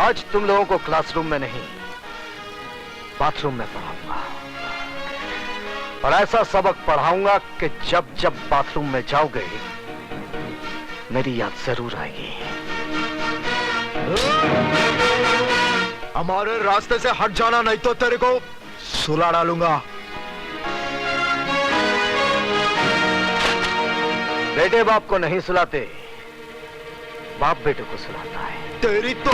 आज तुम लोगों को क्लासरूम में नहीं, बाथरूम में पढ़ाऊंगा। और ऐसा सबक पढ़ाऊंगा कि जब जब बाथरूम में जाओगे मेरी याद जरूर आएगी। हमारे रास्ते से हट जाना, नहीं तो तेरे को सुला डालूंगा। बेटे बाप को नहीं सुलाते, बाप बेटे को सुलाता है। तेरी तो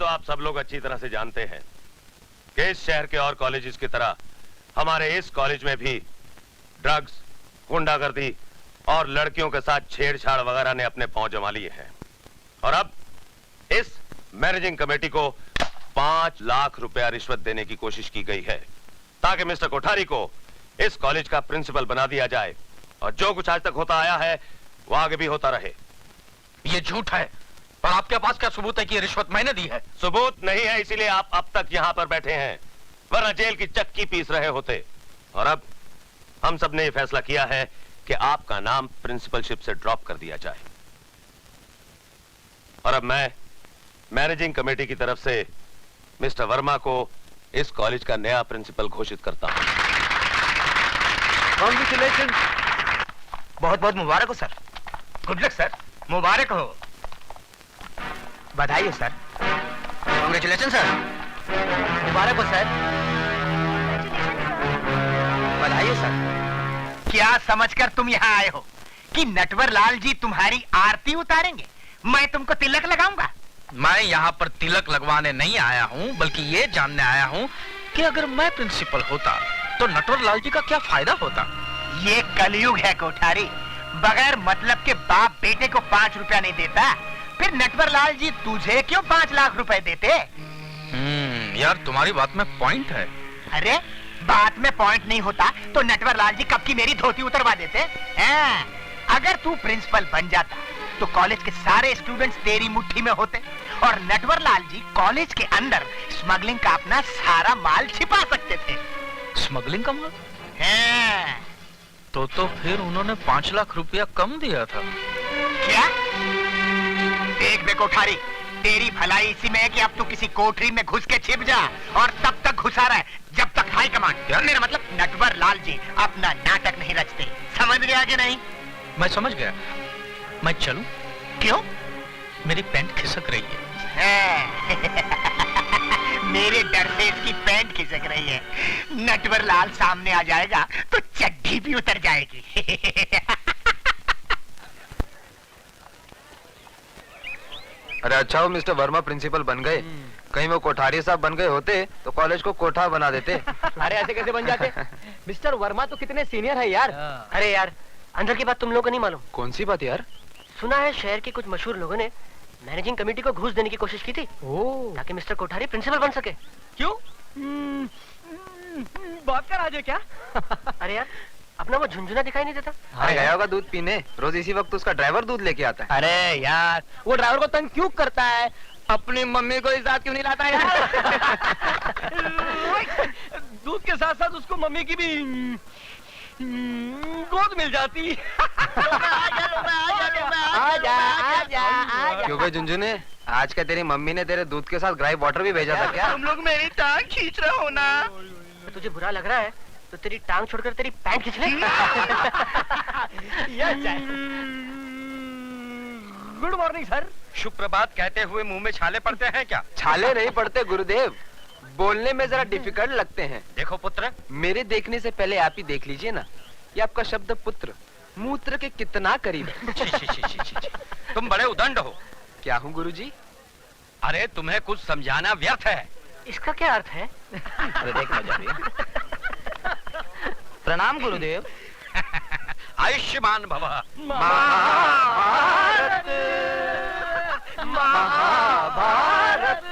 आप सब लोग अच्छी तरह से जानते हैं कि इस शहर के और कॉलेजेस की तरह हमारे इस कॉलेज में भी ड्रग्स, गुंडागर्दी और लड़कियों के साथ छेड़छाड़ वगैरह ने अपने पांव जमा लिए हैं। और अब इस मैनेजिंग कमेटी को 5 लाख रुपया रिश्वत देने की कोशिश की गई है ताकि मिस्टर कोठारी को इस कॉलेज का प्रिंसिपल बना दिया जाए और जो कुछ आज तक होता आया है वो आगे भी होता रहे। ये झूठ है। और आपके पास क्या सबूत है कि ये रिश्वत मैंने दी है? सबूत नहीं है, इसीलिए आप अब तक यहाँ पर बैठे हैं, वरना जेल की चक्की पीस रहे होते। और अब हम सब ने यह फैसला किया है कि आपका नाम प्रिंसिपलशिप से ड्रॉप कर दिया जाए। और अब मैं मैनेजिंग कमेटी की तरफ से मिस्टर वर्मा को इस कॉलेज का नया प्रिंसिपल घोषित करता हूं। कांग्रेचुलेशन। बहुत बहुत मुबारक हो सर। Good luck sir. मुबारक हो। बधाई हो सर। Congratulation sir. मुबारक हो सर। बधाई हो सर। क्या समझकर तुम यहाँ आए हो कि नटवर लाल जी तुम्हारी आरती उतारेंगे? मैं तुमको तिलक लगाऊंगा। मैं यहाँ पर तिलक लगवाने नहीं आया हूँ, बल्कि ये जानने आया हूँ कि अगर मैं प्रिंसिपल होता तो नटवर लाल जी का क्या फायदा होता। ये कलयुग है कोठारी। बगैर मतलब के बाप बेटे को 5 रुपया नहीं देता, फिर नटवर लाल जी तुझे क्यों 5 लाख रुपए देते? यार तुम्हारी बात में पॉइंट है। अरे बात में पॉइंट नहीं होता तो नटवर लाल जी कब की मेरी धोती उतरवा देते हैं। अगर तू प्रिंसिपल बन जाता तो कॉलेज के सारे स्टूडेंट्स तेरी मुट्ठी में होते और नटवर लाल जी कॉलेज के अंदर स्मगलिंग का अपना सारा माल छिपा सकते थे। स्मगलिंग का माल? तो फिर उन्होंने 5 लाख रुपया कम दिया था क्या? देख बे कोठारी, तेरी भलाई इसी में है कि अब तू किसी कोठरी में घुस के छिप जा और तब तक घुसा रहे जब तक हाई कमांड, मेरा मतलब नटवर लाल जी अपना नाटक नहीं रचते। समझ गया कि नहीं? मैं समझ गया। मैं चलूं? क्यों? मेरी पैंट खिसक रही है। मेरे डर से इसकी पैंट खिसक रही है। नटवर लाल सामने आ जाएगा तो चड्डी भी उतर जाएगी। अरे अच्छा हो मिस्टर वर्मा प्रिंसिपल बन गए। कहीं वो कोठारी साहब बन गए होते तो कॉलेज को कोठा बना देते। अरे ऐसे कैसे बन जाते? मिस्टर वर्मा तो कितने सीनियर है यार। अरे यार, अंदर की बात तुम लोगों को नहीं मालूम? कौन सी बात यार? सुना है शहर के कुछ मशहूर लोगों ने मैनेजिंग कमेटी को घूस देने की कोशिश की थी ताकि मिस्टर कोठारी प्रिंसिपल बन सके। क्यों? बात कर आज है क्या? अरे यार, अपना वो झुंझुना दिखाई नहीं देता? अरे गया होगा दूध पीने। रोज इसी वक्त उसका ड्राइवर दूध लेके आता है। अरे यार, वो ड्राइवर को तंग क्यों करता है? अपनी मम्मी को इस साथ क्यों नहीं लाता यार? दूध के साथ साथ उसको मम्मी की भी गोद मिल जाती। क्यों भाई झुंझुने, आज क्या तेरी मम्मी ने तेरे दूध के साथ ग्राइप वाटर भी भेजा था क्या? तुम लोग मेरी टांग खींच रहे हो ना। तो तुझे बुरा लग रहा है तो तेरी टांग छोड़कर तेरी पैंट खींच ले। Good morning sir. सुप्रभात कहते हुए मुंह में छाले पड़ते हैं क्या? छाले नहीं पड़ते गुरुदेव, बोलने में जरा डिफिकल्ट लगते हैं। देखो पुत्र, मेरे देखने से पहले आप ही देख लीजिए ना, ये आपका शब्द पुत्र मूत्र के कितना करीब है। छी, छी, छी, छी, छी, छी। तुम बड़े उदंड हो। क्या हूँ गुरुजी? अरे तुम्हें कुछ समझाना व्यर्थ है। इसका क्या अर्थ है? अरे देख मजा भी है। प्रणाम गुरुदेव। आयुष्मान भव। महाभारत महाभारत।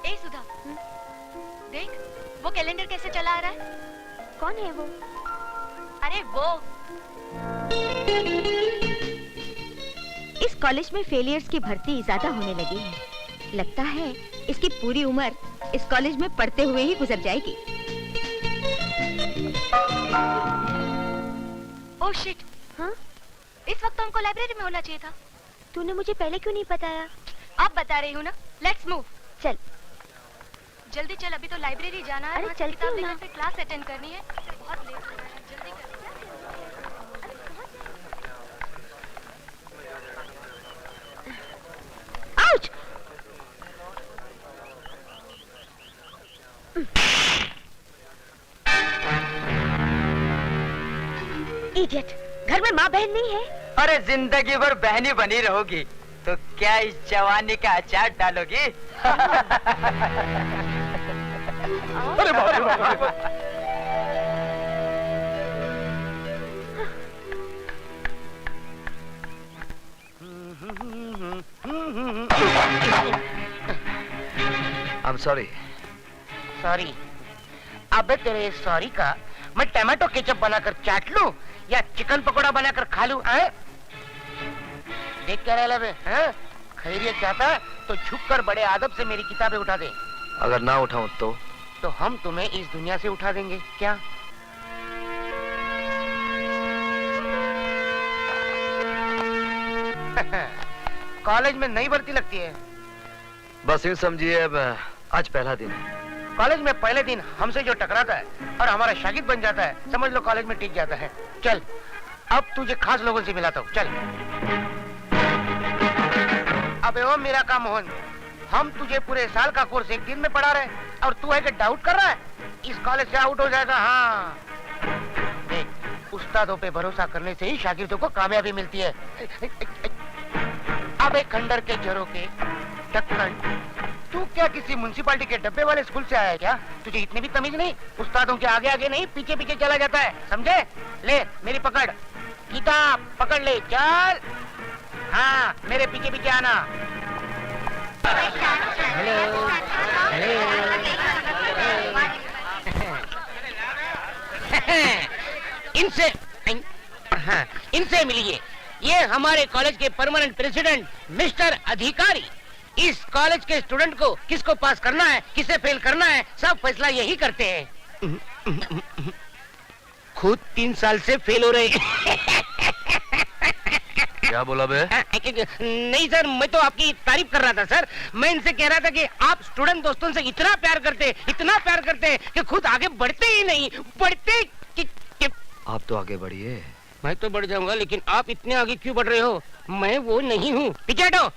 ए सुधा, देख वो कैलेंडर कैसे चला आ रहा है। कौन है वो? अरे वो इस कॉलेज में फेलियर्स की भर्ती ज्यादा होने लगी है। लगता है इसकी पूरी उम्र इस कॉलेज में पढ़ते हुए ही गुजर जाएगी। Oh shit. हाँ? इस वक्त तो हमको लाइब्रेरी में होना चाहिए था। तूने मुझे पहले क्यों नहीं बताया? अब बता रही हूँ ना। Let's move. चल। जल्दी चल, अभी तो लाइब्रेरी जाना है। अरे वहाँ से चलती किताब हूँ ना। लेकर फिर क्लास अटेंड करनी है। बहुत लेट हो रहा है, जल्दी कर। आउच! इडियट, घर में माँ बहन नहीं है। अरे जिंदगी भर बहनी बनी रहोगी तो क्या इस जवानी का अचार डालोगी? अरे बाप रे बाप। I'm sorry. सॉरी। अबे तेरे सॉरी का मैं टमाटो केचप बनाकर चाट लूं या चिकन पकोड़ा बनाकर खा लूं? देख क्या रहा है? खैरियत चाहता है तो झुककर बड़े आदब से मेरी किताबें उठा दे। अगर ना उठाऊं तो हम तुम्हें इस दुनिया से उठा देंगे। क्या? कॉलेज में नई भर्ती लगती है। बस यूं समझिए अब आज पहला दिन है। कॉलेज में पहले दिन हमसे जो टकराता है और हमारा शागिर्द बन जाता है, समझ लो कॉलेज में टिक जाता है। चल, अब तुझे खास लोगों से मिलाता हूँ। चल। अबे ओ मेरा काम मोहन, हम तुझे पूरे साल का कोर्स एक दिन में पढ़ा रहे और तू है कि डाउट कर रहा है इस कॉलेज से आउट हो जाएगा। हाँ देख, उस्तादों पे भरोसा करने से ही शागिर्दों को कामयाबी मिलती है। अबे खंडर के झरोके ढक्कन, तू क्या किसी म्युनिसिपालिटी के डब्बे वाले स्कूल से आया है क्या? तुझे इतनी भी तमीज नहीं? उस्तादों के आगे आगे नहीं, पीछे पीछे चला जाता है, समझे? ले मेरी पकड़, किताब पकड़ ले, चल। हाँ मेरे पीछे पीछे आना। इनसे इनसे मिलिए। ये हमारे कॉलेज के परमानेंट प्रेसिडेंट मिस्टर अधिकारी। इस कॉलेज के स्टूडेंट को किसको पास करना है, किसे फेल करना है, सब फैसला यही करते हैं। खुद 3 साल से फेल हो रहे। क्या बोला बे? नहीं सर, मैं तो आपकी तारीफ कर रहा था सर। मैं इनसे कह रहा था कि आप स्टूडेंट दोस्तों से इतना प्यार करते कि खुद आगे बढ़ते ही नहीं। बढ़ते कि आप तो आगे बढ़िए। मैं तो बढ़ जाऊंगा, लेकिन आप इतने आगे क्यों बढ़ रहे हो? मैं वो नहीं हूँ। पीछे हटो।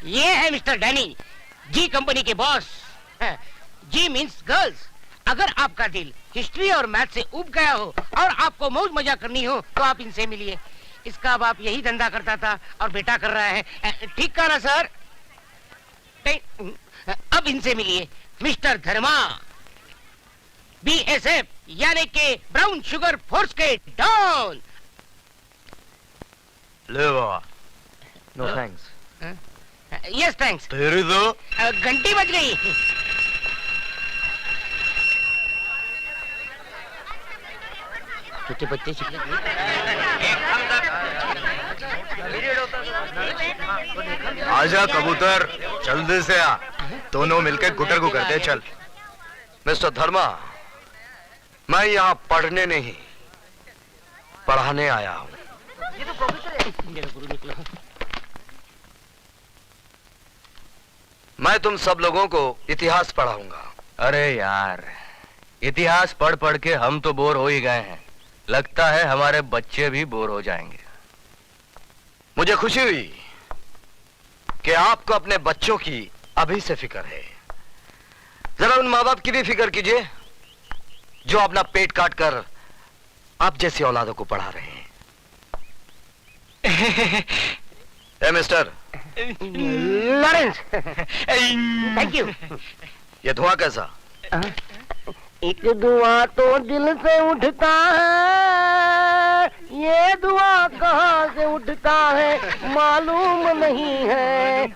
ये है मिस्टर डैनी, जी कंपनी के बॉस। जी मीन्स गर्ल्स। अगर आपका दिल हिस्ट्री और मैथ से उब गया हो और आपको मौज मजा करनी हो तो आप इनसे मिलिए। इसका बाप यही धंधा करता था और बेटा कर रहा है। ठीक कहा ना सर? अब इनसे मिलिए, मिस्टर धर्मा, BSF यानी के ब्राउन शुगर फोर्स के डॉन। ले बाबा। No thanks. Yes thanks. तेरी तो घंटी बज गई। छोटे बच्चे आजा कबूतर, जल्दी से आ। दोनों मिलकर गुटर को करते चल। मिस्टर धर्मा, मैं यहाँ पढ़ने नहीं पढ़ाने आया हूँ। मेरा गुरु निकला। मैं तुम सब लोगों को इतिहास पढ़ाऊंगा। अरे यार, इतिहास पढ़ पढ़ के हम तो बोर हो ही गए हैं। लगता है हमारे बच्चे भी बोर हो जाएंगे। मुझे खुशी हुई कि आपको अपने बच्चों की अभी से फिक्र है। जरा उन माँ बाप की भी फिक्र कीजिए जो अपना पेट काट कर आप जैसी औलादों को पढ़ा रहे हैं। ए मिस्टर लॉरेंस, थैंक यू। ये धुआं कैसा? एक धुआं तो दिल से उठता है, ये धुआं कहाँ से उठता है मालूम नहीं है।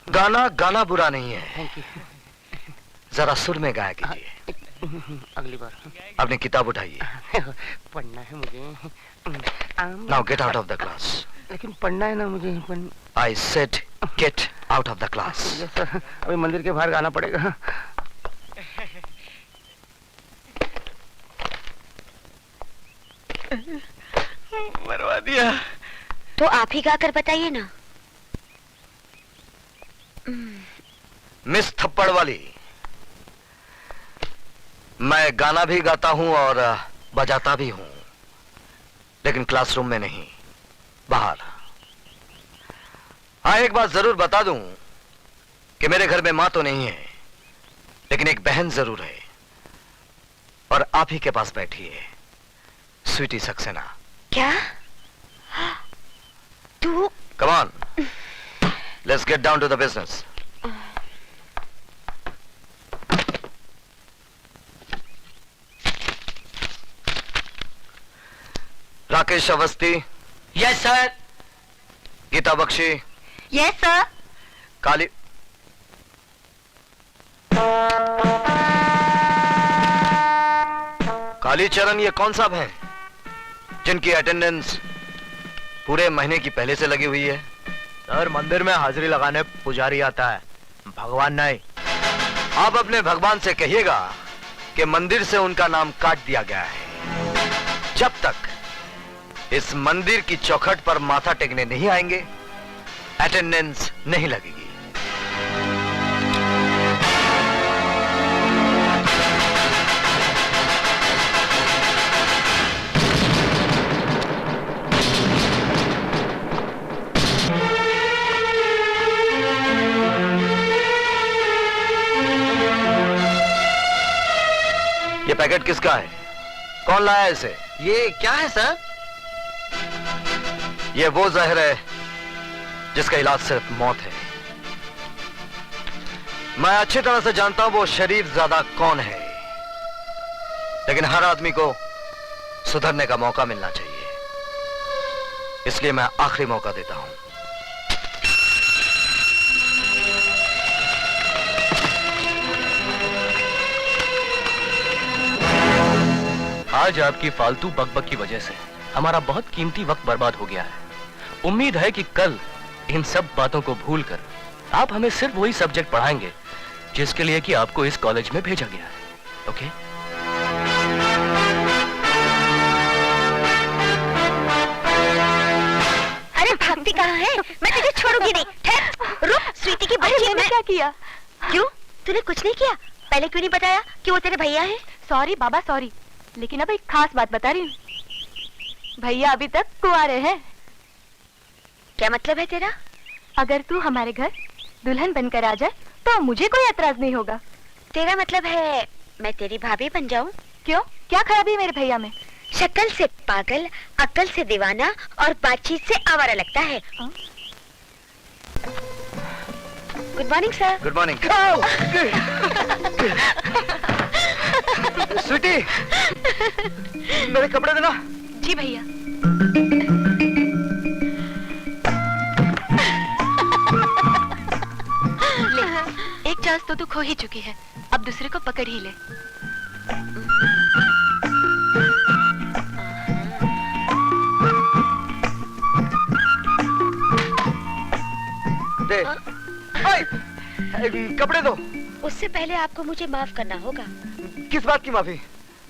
गाना गाना बुरा नहीं है, जरा सुर में गाया कीजिए। अगली बार। अपनी किताब उठाइए। पढ़ना है मुझे। Now get out of the class. लेकिन पढ़ना है ना मुझे। I said get out of the class. अभी मंदिर के बाहर गाना पड़ेगा। मरवा दिया। तो आप ही गा कर बताइए ना। मिस थप्पड़ वाली, मैं गाना भी गाता हूं और बजाता भी हूं, लेकिन क्लासरूम में नहीं, बाहर। हाँ, एक बात जरूर बता दूं कि मेरे घर में मां तो नहीं है, लेकिन एक बहन जरूर है, और आप ही के पास बैठी है, स्वीटी सक्सेना। क्या? तू? Come on, let's get down to the business. Rakesh Awasthi. Yes sir. Geeta Bakshi. Yes sir. Kali Kalicharan, ये कौन साहब हैं जिनकी अटेंडेंस पूरे महीने की पहले से लगी हुई है? सर, मंदिर में हाजिरी लगाने पुजारी आता है, भगवान नहीं। आप अपने भगवान से कहिएगा कि मंदिर से उनका नाम काट दिया गया है। जब तक इस मंदिर की चौखट पर माथा टेकने नहीं आएंगे, अटेंडेंस नहीं लगेगी। ये पैकेट किसका है? कौन लाया इसे? ये क्या है सर? ये वो जहर है जिसका इलाज सिर्फ मौत है। मैं अच्छी तरह से जानता हूं वो शरीफ ज़्यादा कौन है, लेकिन हर आदमी को सुधरने का मौका मिलना चाहिए, इसलिए मैं आखिरी मौका देता हूं। आज आपकी फालतू बकबक की वजह से हमारा बहुत कीमती वक्त बर्बाद हो गया है। उम्मीद है कि कल इन सब बातों को भूलकर आप हमें सिर्फ वही सब्जेक्ट पढ़ाएंगे जिसके लिए कि आपको इस कॉलेज में भेजा गया है। ओके? अरे भागती कहाँ है? मैं तुझे छोड़ूंगी नहीं। ठहर, रुक। स्वीटी की बच्ची ने क्या किया? क्यों? तूने कुछ नहीं किया? पहले क्यों नहीं बताया कि वो तेरे भैया है? सॉरी बाबा सॉरी, लेकिन अब एक खास बात बता रही हूँ। भैया अभी तक कुंवारे हैं। क्या मतलब है तेरा? अगर तू हमारे घर दुल्हन बनकर आ जाए तो मुझे कोई एतराज नहीं होगा। तेरा मतलब है मैं तेरी भाभी बन जाऊं? क्यों? क्या खराबी है मेरे भैया में? शक्ल से पागल, अक्ल से दीवाना और बातचीत से आवारा लगता है। Good morning sir. Good morning. Sweetie, मेरे कपड़े देना। जी भैया। ले, एक चांस तो तू खो ही चुकी है, अब दूसरे को पकड़ ही ले। दे। कपड़े दो। उससे पहले आपको मुझे माफ करना होगा। किस बात की माफी?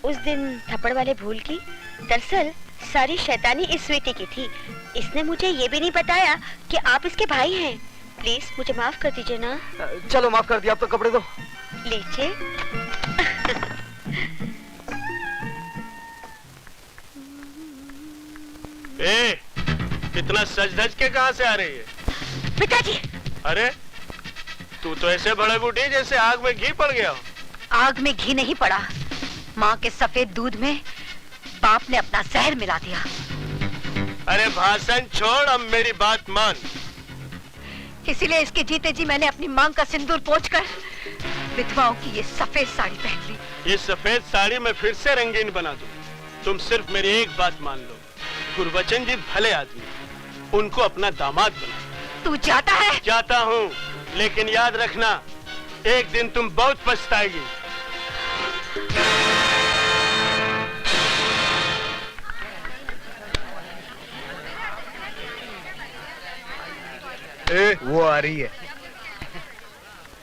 उस दिन थप्पड़ वाले भूल की। दरअसल सारी शैतानी इस स्वीटी की थी। इसने मुझे ये भी नहीं बताया कि आप इसके भाई हैं। प्लीज मुझे माफ कर दीजिए ना। चलो माफ कर दिया, अब तो कपड़े दो। लीजिए। ए, इतना सज धज के कहां से आ रही है? पिताजी। अरे तू तो ऐसे भड़क उठी जैसे आग में घी पड़ गया हो। आग में घी नहीं पड़ा, माँ के सफेद दूध में बाप ने अपना जहर मिला दिया। अरे भाषण छोड़, अब मेरी बात मान। इसीलिए इसके जीते जी मैंने अपनी मांग का सिंदूर पोंछकर विधवाओं की ये सफेद साड़ी पहन ली। ये सफेद साड़ी मैं फिर से रंगीन बना दूं। तुम सिर्फ मेरी एक बात मान लो, गुरबचन जी भले आदमी, उनको अपना दामाद बना। तू जाता है? जाता हूँ, लेकिन याद रखना, एक दिन तुम बहुत पछताएगी। वो आ रही है।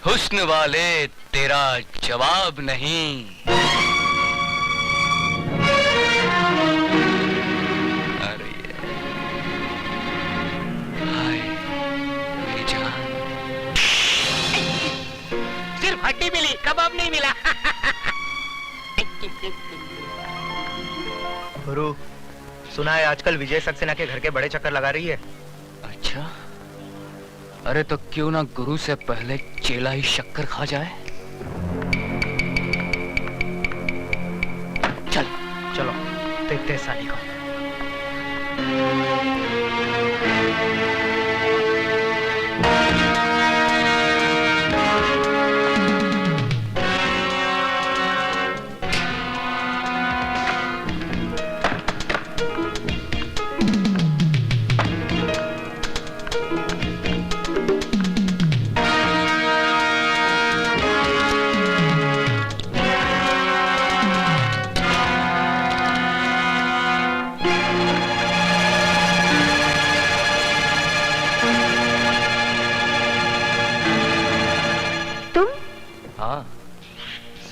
हुस्न वाले तेरा जवाब नहीं। अरे हाय मेरी जान। सिर्फ हड्डी मिली, कबाब नहीं मिला। गुरु, सुना है आजकल विजय सक्सेना के घर के बड़े चक्कर लगा रही है। अच्छा, अरे तो क्यों ना गुरु से पहले चेला ही शक्कर खा जाए। चल चलो देखते हैं साली को।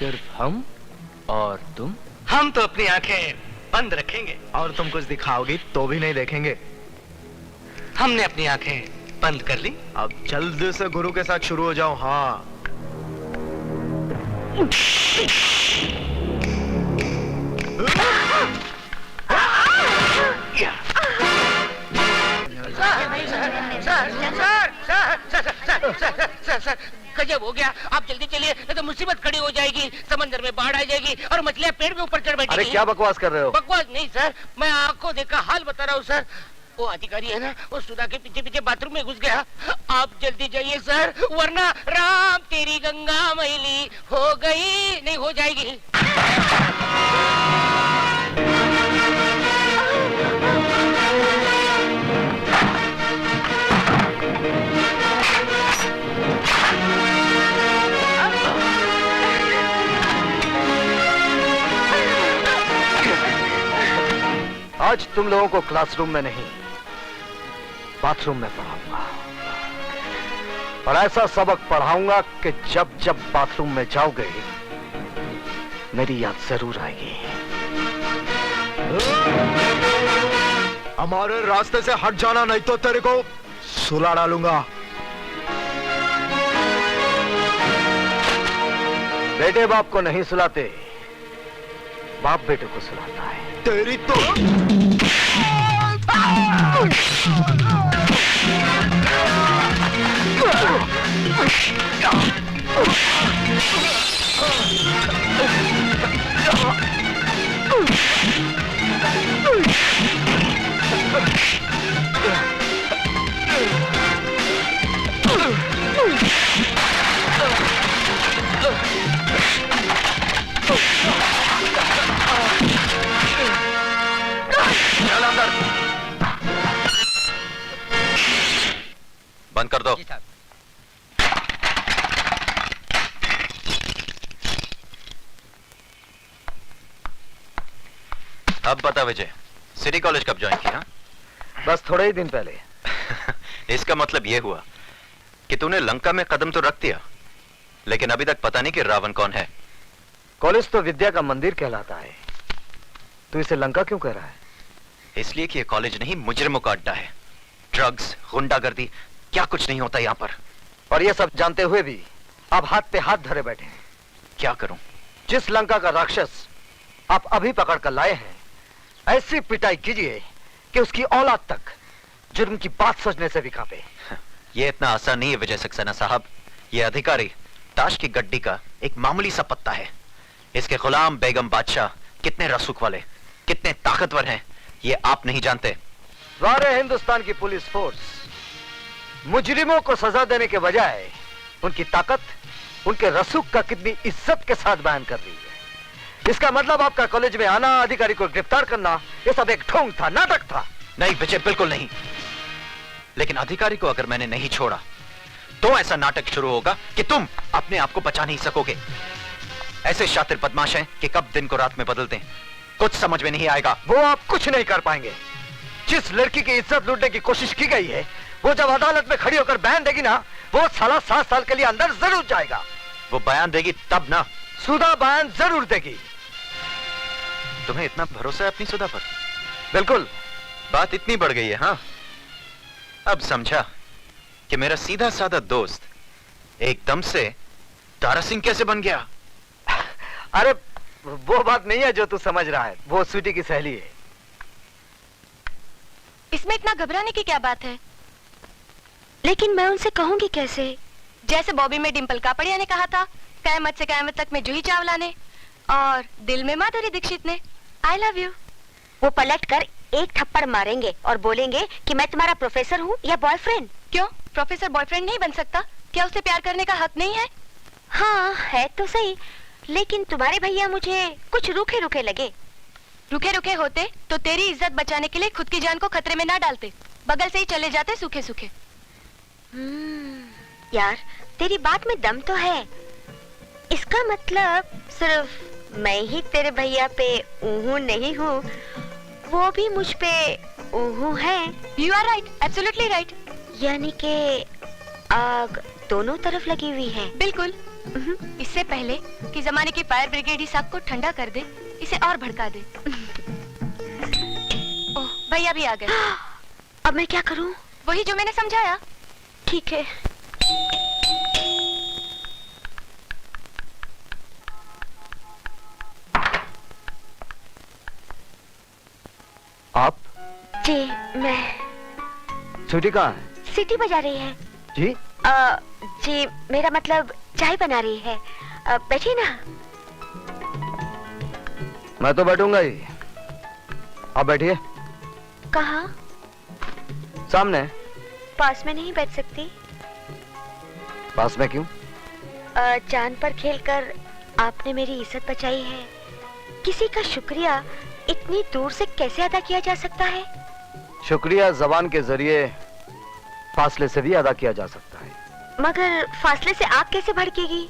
सिर्फ हम और तुम। हम तो अपनी आंखें बंद रखेंगे और तुम कुछ दिखाओगी तो भी नहीं देखेंगे। हमने अपनी आंखें बंद कर ली, अब जल्द से गुरु के साथ शुरू हो जाओ। हाँ सर, गजब हो गया। आप जल्दी चलिए, नहीं तो मुसीबत खड़ी हो जाएगी। समंदर में बाढ़ आ जाएगी और मछलियां पेड़ के ऊपर चढ़ बैठेगी। अरे क्या बकवास कर रहे हो? बकवास नहीं सर, मैं आंखों देखा हाल बता रहा हूँ सर। वो अधिकारी है ना, वो सुधा के पीछे पीछे बाथरूम में घुस गया। आप जल्दी जाइए सर, वरना राम तेरी गंगा मैली हो गई नहीं हो जाएगी। आज तुम लोगों को क्लासरूम में नहीं, बाथरूम में पढ़ाऊंगा, और ऐसा सबक पढ़ाऊंगा कि जब जब बाथरूम में जाओगे मेरी याद जरूर आएगी। हमारे रास्ते से हट जाना, नहीं तो तेरे को सुला डालूंगा। बेटे बाप को नहीं सुलाते, बाप बेटे को सुलाता है। तेरी तो बंद कर दो। अब बता विजय, सिटी कॉलेज कब ज्वाइन किया? बस थोड़े ही दिन पहले। इसका मतलब यह हुआ कि तूने लंका में कदम तो रख दिया, लेकिन अभी तक पता नहीं कि रावण कौन है। कॉलेज तो विद्या का मंदिर कहलाता है, तू इसे लंका क्यों कह रहा है? इसलिए कि यह कॉलेज नहीं, मुजरिमों का अड्डा है। ड्रग्स, गुंडागर्दी, क्या कुछ नहीं होता यहाँ पर। और ये सब जानते हुए भी आप हाथ पे हाथ धरे बैठे हैं। क्या करूं? जिस लंका का राक्षस आप अभी पकड़ कर लाए हैं, ऐसी पिटाई कीजिए कि उसकी औलाद तक जुर्म की बात सोचने से भी कांपे। ये इतना आसान नहीं है विजय सक्सेना साहब। ये अधिकारी ताश की गड्डी का एक मामूली सा पत्ता है। इसके गुलाम बेगम बादशाह कितने रसूख वाले, कितने ताकतवर हैं, ये आप नहीं जानते। सारे हिंदुस्तान की पुलिस फोर्स मुजरिमों को सजा देने के बजाय उनकी ताकत, उनके रसूख का कितनी इज्जत के साथ बयान कर रही है। इसका मतलब आपका कॉलेज में आना, अधिकारी को गिरफ्तार करना, ये सब एक ढोंग था, नाटक था। नहीं विजय, बिल्कुल नहीं। लेकिन अधिकारी को अगर मैंने नहीं छोड़ा तो ऐसा नाटक शुरू होगा कि तुम अपने आप को बचा नहीं सकोगे। ऐसे शातिर बदमाश हैं कि कब दिन को रात में बदलते हैं, कुछ समझ में नहीं आएगा। वो आप कुछ नहीं कर पाएंगे। जिस लड़की की इज्जत लूटने की कोशिश की गई है, वो जब अदालत में खड़ी होकर बयान देगी ना, वो साला 7 साल के लिए अंदर जरूर जाएगा। वो बयान देगी तब ना। सुधा बयान जरूर देगी। तुम्हें इतना भरोसा है अपनी सुधा पर? बिल्कुल। बात इतनी बढ़ गई है। हाँ, अब समझा कि मेरा सीधा साधा दोस्त एकदम से तारा सिंह कैसे बन गया। अरे वो बात नहीं है जो तू समझ रहा है, वो स्वीटी की सहेली है। इसमें इतना घबराने की क्या बात है? लेकिन मैं उनसे कहूंगी कैसे? जैसे बॉबी में डिंपल कापड़िया ने कहा था, कयामत से कयामत तक में जूही चावला ने, और दिल में माधुरी दीक्षित ने, आई लव यू। वो पलट कर एक थप्पड़ मारेंगे और बोलेंगे कि मैं तुम्हारा प्रोफेसर हूँ या बॉयफ्रेंड। क्यों, प्रोफेसर बॉयफ्रेंड नहीं बन सकता? क्या उसे प्यार करने का हक नहीं है? हाँ है तो सही, लेकिन तुम्हारे भैया मुझे कुछ रूखे रूखे लगे। रूखे रूखे होते तो तेरी इज्जत बचाने के लिए खुद की जान को खतरे में ना डालते, बगल से ही चले जाते सूखे सूखे। यार तेरी बात में दम तो है। इसका मतलब सिर्फ मैं ही तेरे भैया पे ऊहू नहीं हूँ, वो भी मुझ पे ऊहू है। You are right, absolutely right। यानी कि आग दोनों तरफ लगी हुई है। बिल्कुल। इससे पहले कि जमाने की फायर ब्रिगेड इस आग को ठंडा कर दे, इसे और भड़का दे। ओह, भैया भी आ गए। अब मैं क्या करूं? वही जो मैंने समझाया। ठीक है। आप? जी मैं। स्वीटी कहाँ है? सीटी बजा रही है। जी? जी मेरा मतलब चाय बना रही है। बैठिए ना। मैं तो बैठूंगा ही। आप बैठिए। कहाँ? सामने। पास में नहीं बैठ सकती? पास में क्यों? जान पर खेलकर आपने मेरी इज्जत बचाई है। किसी का शुक्रिया इतनी दूर से कैसे अदा किया जा सकता है? शुक्रिया जबान के जरिए फासले से भी अदा किया जा सकता है। मगर फासले से आग कैसे भड़केगी?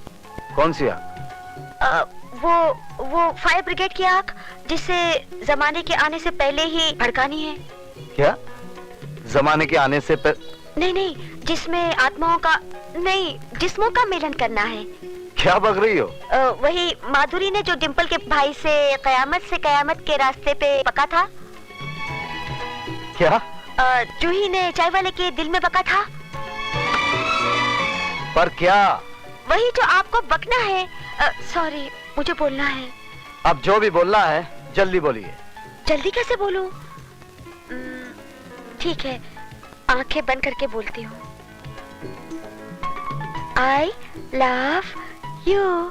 कौन सी आग? वो फायर ब्रिगेड की आग, जिसे जमाने के आने से पहले ही भड़कानी है। क्या? जमाने के आने से नहीं, जिसमें आत्माओं का नहीं, जिस्मों का मिलन करना है। क्या बक रही हो? वही माधुरी ने जो डिंपल के भाई से कयामत के रास्ते पे बका था। क्या? जूही ने चाय वाले के दिल में बका था। पर क्या? वही जो आपको बकना है। सॉरी, मुझे बोलना है। अब जो भी बोलना है जल्दी बोलिए। जल्दी कैसे बोलूं? ठीक है, आंखें बंद करके बोलती हूँ। I love you।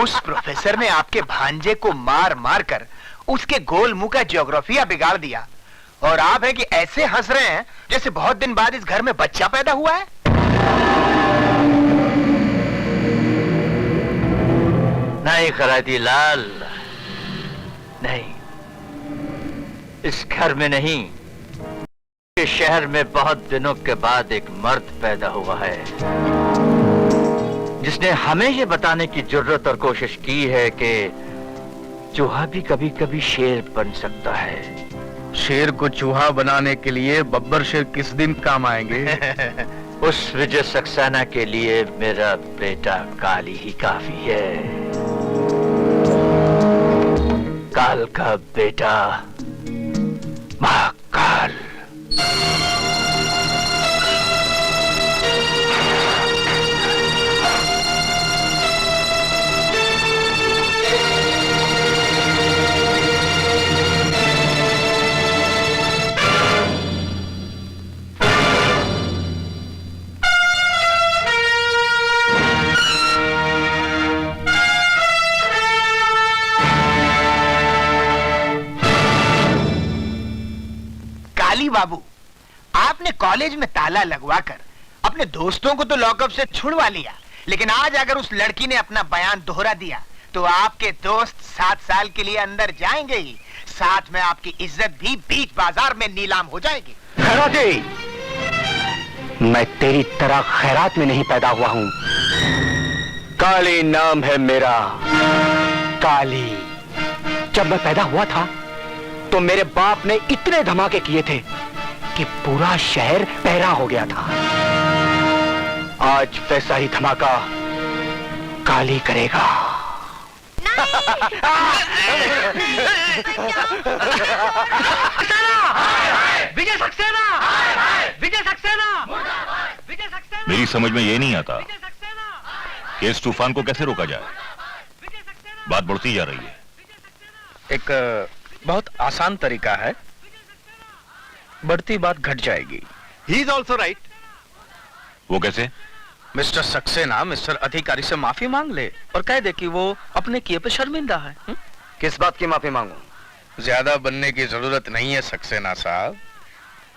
उस प्रोफेसर ने आपके भांजे को मार मार कर उसके गोल मुंह का ज्योग्राफिया बिगाड़ दिया, और आप है कि ऐसे हंस रहे हैं जैसे बहुत दिन बाद इस घर में बच्चा पैदा हुआ है। नहीं खराती लाल, नहीं, इस घर में नहीं, इस शहर में बहुत दिनों के बाद एक मर्द पैदा हुआ है जिसने हमें ये बताने की जरूरत और कोशिश की है कि चूहा भी कभी कभी शेर बन सकता है। शेर को चूहा बनाने के लिए बब्बर शेर किस दिन काम आएंगे? उस विजय सक्सेना के लिए मेरा बेटा काली ही काफी है। काल का बेटा महाकाल। काली बाबू, आपने कॉलेज में ताला लगवाकर अपने दोस्तों को तो लॉकअप से छुड़वा लिया, लेकिन आज अगर उस लड़की ने अपना बयान दोहरा दिया तो आपके दोस्त 7 साल के लिए अंदर जाएंगे ही, साथ में आपकी इज्जत भी बीच बाजार में नीलाम हो जाएगी। खैराती, मैं तेरी तरह खैरात में नहीं पैदा हुआ हूं। काली नाम है मेरा। काली, जब मैं पैदा हुआ था तो मेरे बाप ने इतने धमाके किए थे कि पूरा शहर पहरा हो गया था। आज वैसा ही धमाका काली करेगा। विजय सक्सेना! विजय सक्सेना! विजय सक्सेना! मेरी समझ में ये नहीं आता कि इस तूफान को कैसे रोका जाए। बात बढ़ती जा रही है। एक बहुत आसान तरीका है, बढ़ती बात घट जाएगी। He is also right. वो कैसे? मिस्टर सक्सेना मिस्टर अधिकारी से माफी मांग ले और कह दे कि वो अपने किए पे शर्मिंदा है। किस बात की माफी मांगू? ज्यादा बनने की जरूरत नहीं है सक्सेना साहब।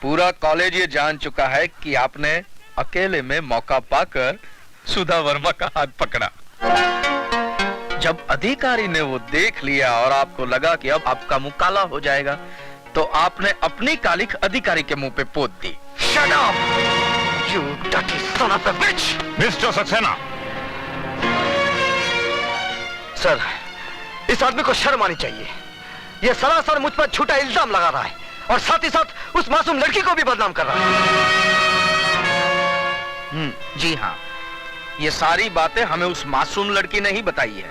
पूरा कॉलेज ये जान चुका है कि आपने अकेले में मौका पाकर सुधा वर्मा का हाथ पकड़ा। जब अधिकारी ने वो देख लिया और आपको लगा कि अब आपका मुंह काला हो जाएगा, तो आपने अपनी कालिख अधिकारी के मुंह पे पोत दी। Shut up, you dirty son of a bitch! Mister Saxena! Sir, इस आदमी को शर्म आनी चाहिए। ये सरासर मुझ पर झूठा इल्जाम लगा रहा है और साथ ही साथ उस मासूम लड़की को भी बदनाम कर रहा है। जी हाँ, ये सारी बातें हमें उस मासूम लड़की ने ही बताई है।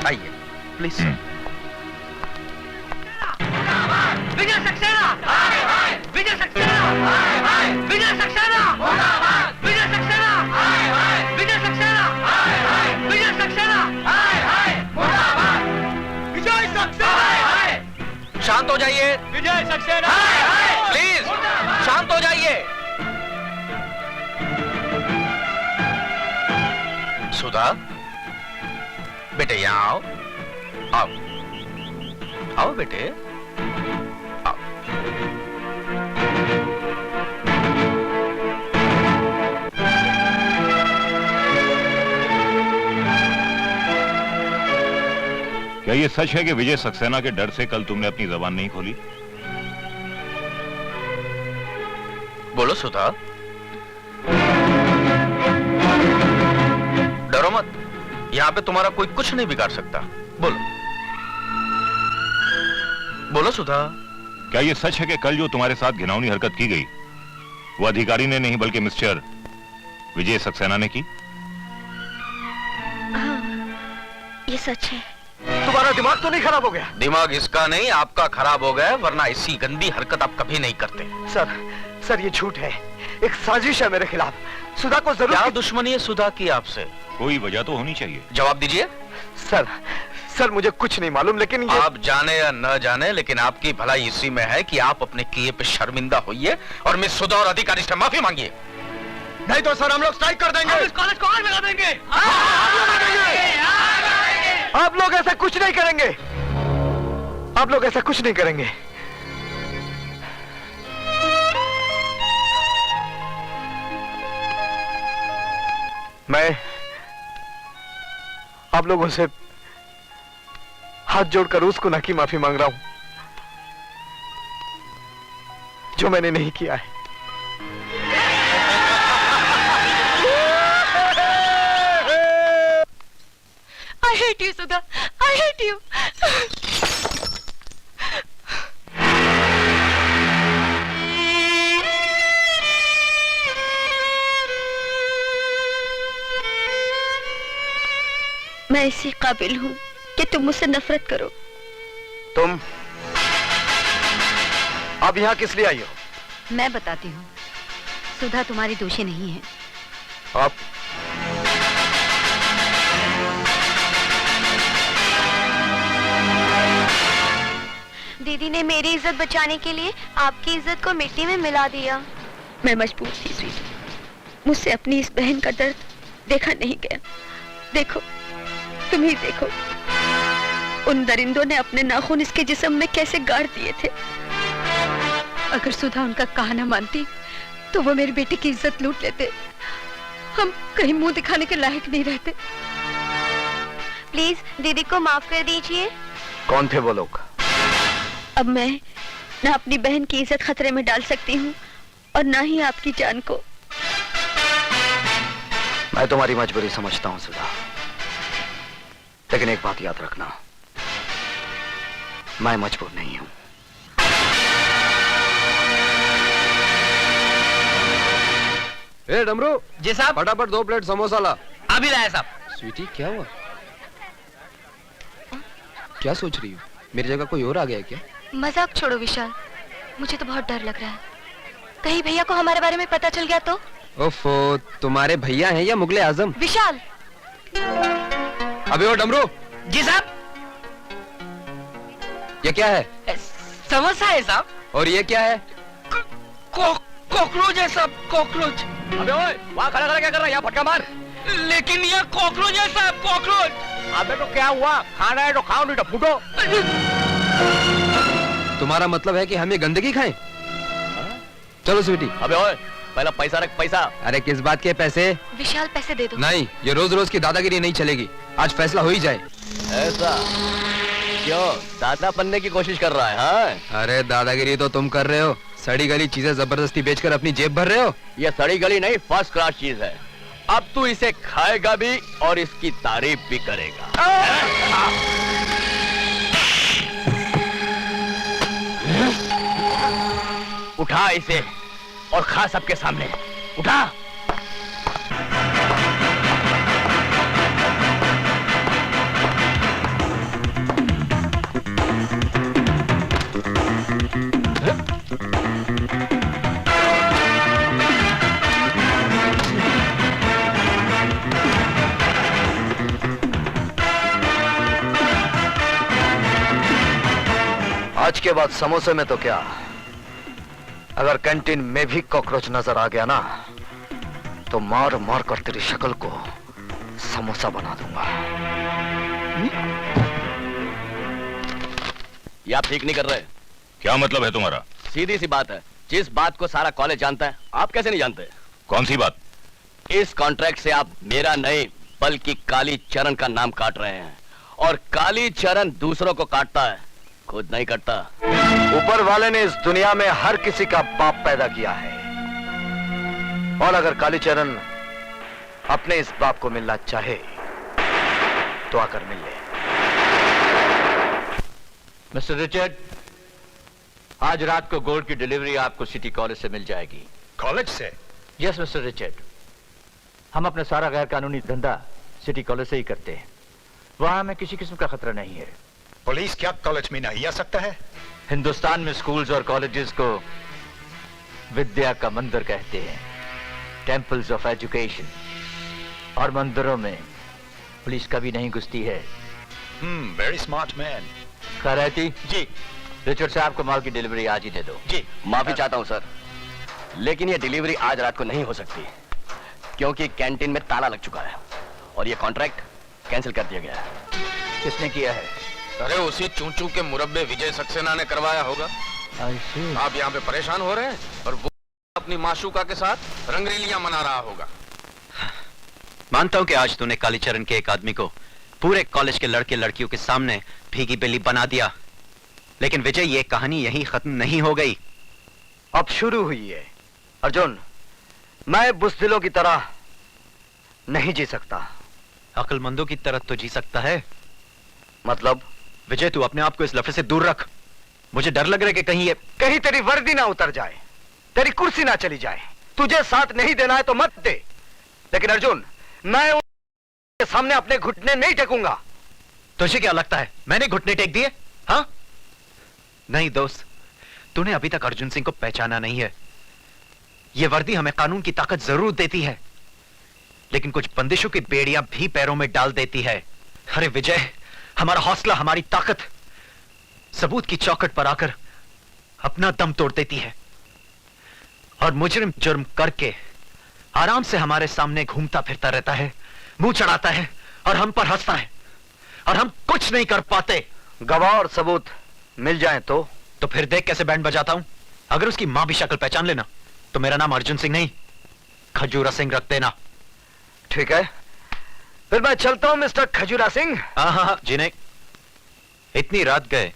आइए प्लीज। विजय सक्सेना! विजय सक्सेना! विजय सक्सेना! विजय सक्सेना! विजय सक्सेना! विजय सक्सेना! विजय सक्सेना! शांत हो जाइए। विजय सक्सेना! प्लीज शांत हो जाइए। सुधा, बेटे यहाँ आओ। आओ आओ बेटे आओ। क्या ये सच है कि विजय सक्सेना के डर से कल तुमने अपनी जबान नहीं खोली? बोलो सुधा। डरो मत, यहाँ पे तुम्हारा कोई कुछ नहीं बिगाड़ सकता। बोलो बोलो सुधा। क्या ये सच है कि कल जो तुम्हारे साथ घिनौनी हरकत की गई वो अधिकारी ने नहीं बल्कि मिस्टर विजय सक्सेना ने की? हाँ, ये सच है। तुम्हारा दिमाग तो नहीं खराब हो गया? दिमाग इसका नहीं, आपका खराब हो गया, वरना ऐसी गंदी हरकत आप कभी नहीं करते। सर ये झूठ है, एक साजिश है मेरे खिलाफ। सुधा को जरूर। क्या दुश्मनी है सुधा की आपसे? कोई वजह तो होनी चाहिए। जवाब दीजिए। सर मुझे कुछ नहीं मालूम, लेकिन ये... आप जाने या न जाने, लेकिन आपकी भलाई इसी में है कि आप अपने किए पे शर्मिंदा होइए और मिस सुधा और अधिकारी से माफी मांगिए। नहीं तो सर हम लोग स्ट्राइक कर देंगे। इस कॉलेज को आग लगा देंगे। आप लोग ऐसा कुछ नहीं करेंगे। आप लोग ऐसा कुछ नहीं करेंगे। मैं आप लोगों से हाथ जोड़कर उसको ना की माफी मांग रहा हूं जो मैंने नहीं किया है। I hate you, Sudha. I hate you. मैं इसी काबिल हूँ कि तुम मुझसे नफरत करो। तुम अब यहाँ किस लिए आई हो? मैं बताती हूँ, सुधा तुम्हारी दोषी नहीं है। आप दीदी ने मेरी इज्जत बचाने के लिए आपकी इज्जत को मिट्टी में मिला दिया। मैं मजबूर थी स्वीटी, मुझसे अपनी इस बहन का दर्द देखा नहीं गया। देखो, तुम ही देखो, उन दरिंदों ने अपने नाखून इसके जिस्म में कैसे गाड़ दिए थे। अगर सुधा उनका कहना मानती तो वो मेरी बेटी की इज्जत लूट लेते। हम कहीं मुंह दिखाने के लायक नहीं रहते। प्लीज दीदी को माफ कर दीजिए। कौन थे वो लोग? अब मैं ना अपनी बहन की इज्जत खतरे में डाल सकती हूँ और ना ही आपकी जान को। मैं तुम्हारी मजबूरी समझता हूँ सुधा, लेकिन एक बात याद रखना, मैं मजबूर नहीं हूँ। ए डमरू। जी साहब। फटाफट 2 प्लेट समोसा ला। अभी लाया साहब। स्वीटी क्या हुआ? क्या सोच रही हो? मेरी जगह कोई और आ गया है क्या? मजाक छोड़ो विशाल, मुझे तो बहुत डर लग रहा है। कहीं भैया को हमारे बारे में पता चल गया तो? ओफो, तुम्हारे भैया हैं या मुगले आजम? विशाल। अबे ओ डमरू। जी साहब। ये क्या है? समोसा है साहब। और ये क्या है? कॉकरोच है साहब, कॉकरोच। अबे ओए, वहाँ खड़ा क्या कर रहा है? यहाँ फटका मार। लेकिन ये कॉकरोच है साहब, कॉकरोच। अबे तो क्या हुआ? खाना है तो खाओ, नहीं तो फूटो। तुम्हारा मतलब है कि हम ये गंदगी खाएं? चलो स्वीटी। अबे ओए, पहला पैसा रख, पैसा। अरे किस बात के पैसे? विशाल पैसे दे दो। नहीं, ये रोज रोज की दादागिरी नहीं चलेगी। आज फैसला हो ही जाए। ऐसा क्यों? दादा बनने की कोशिश कर रहा है? हाँ? अरे दादागिरी तो तुम कर रहे हो, सड़ी गली चीजें जबरदस्ती बेचकर अपनी जेब भर रहे हो। ये सड़ी गली नहीं, फर्स्ट क्लास चीज है। अब तू इसे खाएगा भी और इसकी तारीफ भी करेगा। उठा इसे और खा सबके सामने। उठा। आज के बाद समोसे में तो क्या, अगर कैंटीन में भी कॉकरोच नजर आ गया ना तो मार मार कर तेरी शक्ल को समोसा बना दूंगा। ये आप ठीक नहीं कर रहे। क्या मतलब है तुम्हारा? सीधी सी बात है, जिस बात को सारा कॉलेज जानता है, आप कैसे नहीं जानते? कौन सी बात? इस कॉन्ट्रैक्ट से आप मेरा नहीं बल्कि काली चरण का नाम काट रहे हैं, और काली चरण दूसरों को काटता है, खुद नहीं कटता। ऊपर वाले ने इस दुनिया में हर किसी का बाप पैदा किया है, और अगर कालीचरण अपने इस बाप को मिलना चाहे तो आकर मिल ले। मिस्टर रिचर्ड, आज रात को गोल्ड की डिलीवरी आपको सिटी कॉलेज से मिल जाएगी। कॉलेज से? यस मिस्टर रिचर्ड, हम अपना सारा गैर कानूनी धंधा सिटी कॉलेज से ही करते हैं। वहां हमें किसी किस्म का खतरा नहीं है। पुलिस क्या कॉलेज में नहीं आ सकता है? हिंदुस्तान में स्कूल्स और कॉलेजेस को विद्या का मंदिर कहते हैं, टेम्पल्स ऑफ एजुकेशन, और मंदिरों में पुलिस कभी नहीं घुसती है। Very smart man. Khairati ji. Richard साहब को माल की डिलीवरी आज ही दे दो। जी। माफी चाहता हूं सर, लेकिन ये डिलीवरी आज रात को नहीं हो सकती, क्योंकि कैंटीन में ताला लग चुका है और ये कॉन्ट्रैक्ट कैंसिल कर दिया गया है। किसने किया है? अरे उसी चूचू के मुरब्बे विजय सक्सेना ने करवाया होगा। आप यहाँ पे परेशान हो रहे हैं और वो अपनी माशूका के साथ रंगरेलियां मना रहा होगा। मानता हूं कि आज तूने कालीचरण के एक आदमी को पूरे कॉलेज के लड़के लड़कियों के सामने भीगी बिल्ली बना दिया, लेकिन विजय ये कहानी यहीं खत्म नहीं हो गई, अब शुरू हुई है। अर्जुन, मैं बुज़दिलों की तरह नहीं जी सकता। अक्लमंदों की तरह तो जी सकता है। मतलब? विजय, तू अपने आप को इस लफड़े से दूर रख। मुझे डर लग रहा है कि कहीं तेरी वर्दी ना उतर जाए, तेरी कुर्सी ना चली जाए। तुझे साथ नहीं देना है तो मत दे, लेकिन अर्जुन, मैं सामने अपने घुटने नहीं टेकूंगा। तुझे क्या लगता है मैंने घुटने टेक दिए? हाँ नहीं दोस्त, तूने अभी तक अर्जुन सिंह को पहचाना नहीं है। यह वर्दी हमें कानून की ताकत जरूर देती है, लेकिन कुछ बंदिशों की बेड़ियां भी पैरों में डाल देती है। अरे विजय, हमारा हौसला, हमारी ताकत सबूत की चौखट पर आकर अपना दम तोड़ देती है, और मुजरिम जुर्म करके आराम से हमारे सामने घूमता फिरता रहता है, मुंह चढ़ाता है और हम पर हंसता है, और हम कुछ नहीं कर पाते। गवाह और सबूत मिल जाएं तो फिर देख कैसे बैंड बजाता हूं। अगर उसकी मां भी शक्ल पहचान लेना तो मेरा नाम अर्जुन सिंह नहीं, खजूरा सिंह रख देना। ठीक है, फिर मैं चलता हूं मिस्टर खजूरा सिंह। हाँ जी नहीं, इतनी रात गए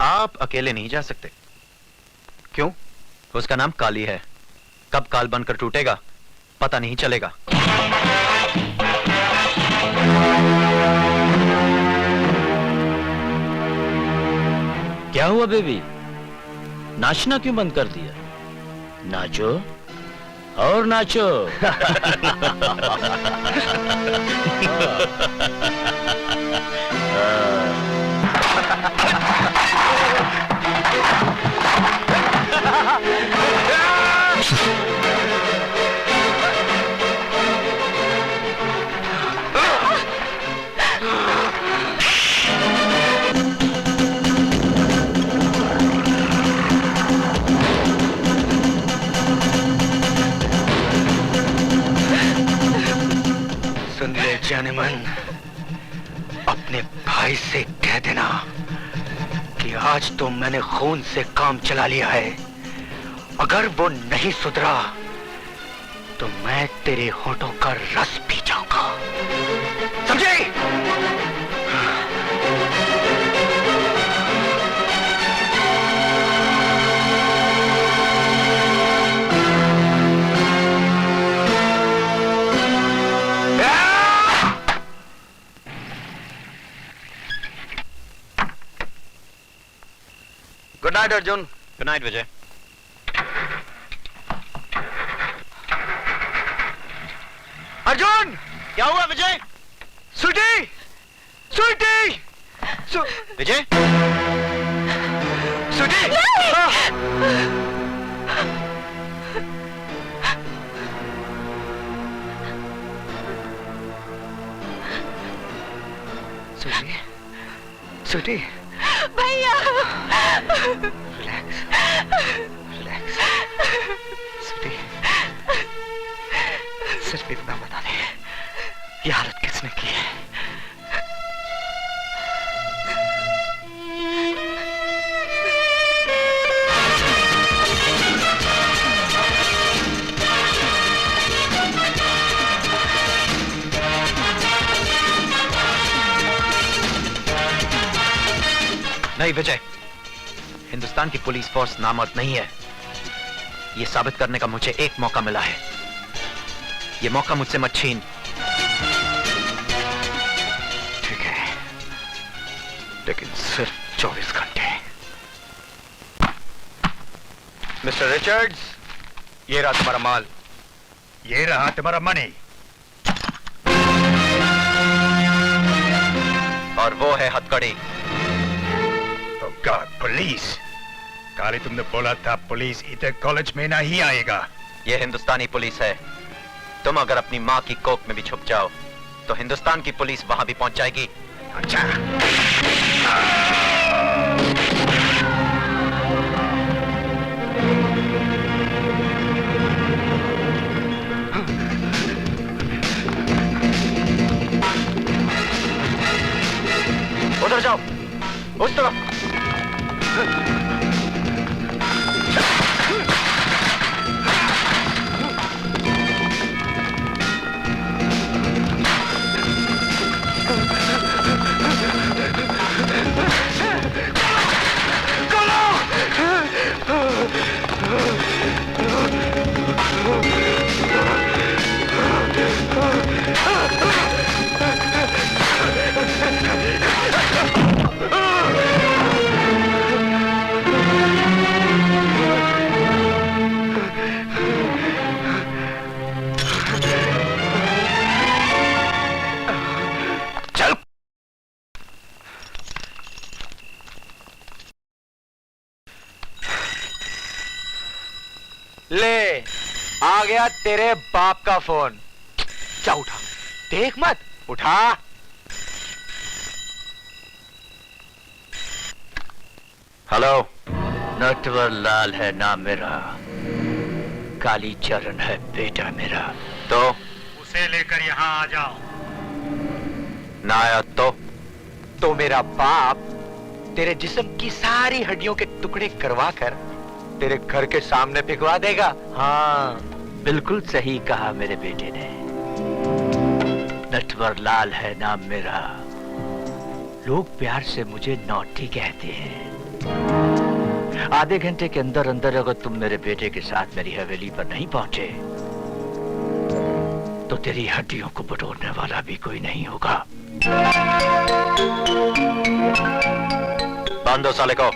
आप अकेले नहीं जा सकते। क्यों? उसका नाम काली है, कब काल बनकर टूटेगा पता नहीं चलेगा। क्या हुआ बेबी, नाचना क्यों बंद कर दिया? नाचो और नाचो। सुन ले जानेमन, अपने भाई से कह देना कि आज तो मैंने खून से काम चला लिया है। अगर वो नहीं सुधरा तो मैं तेरे होठों का रस पी जाऊंगा, समझे? Good night Arjun. Good night Vijay. Arjun! क्या हुआ विजय? स्वीटी! स्वीटी! विजय! स्वीटी! स्वीटी! स्वीटी! भैया! Relax, relax. स्वीटी, सिर्फ इतना बता दे, ये हालत किसने की है? नहीं विजय, हिंदुस्तान की पुलिस फोर्स नामर्द नहीं है। यह साबित करने का मुझे एक मौका मिला है। यह मौका मुझसे मत छीन। ठीक है, लेकिन सिर्फ 24 घंटे। मिस्टर रिचर्ड्स, ये रहा तुम्हारा माल, ये रहा तुम्हारा मनी, और वो है हथकड़ी। God, police! काले, तुमने बोला था पुलिस इधर कॉलेज में नहीं आएगा। ये हिंदुस्तानी पुलिस है। तुम अगर अपनी माँ की कोख में भी छुप जाओ तो हिंदुस्तान की पुलिस वहां भी पहुंच जाएगी। अच्छा। उधर जाओ, उस तरफ। Oh! ले, आ गया तेरे बाप का फोन। जा उठा, देख मत, उठा। हेलो। नटवर लाल है नाम मेरा, काली चरण है बेटा मेरा। तो उसे लेकर यहाँ आ जाओ। ना आया तो मेरा बाप तेरे जिस्म की सारी हड्डियों के टुकड़े करवा कर तेरे घर के सामने पिघवा देगा। हाँ, बिल्कुल सही कहा मेरे बेटे ने। नटवर लाल है नाम मेरा, लोग प्यार से मुझे नौटी कहते हैं। आधे घंटे के अंदर अंदर अगर तुम मेरे बेटे के साथ मेरी हवेली पर नहीं पहुंचे तो तेरी हड्डियों को बटोरने वाला भी कोई नहीं होगा। बांध दो साले को।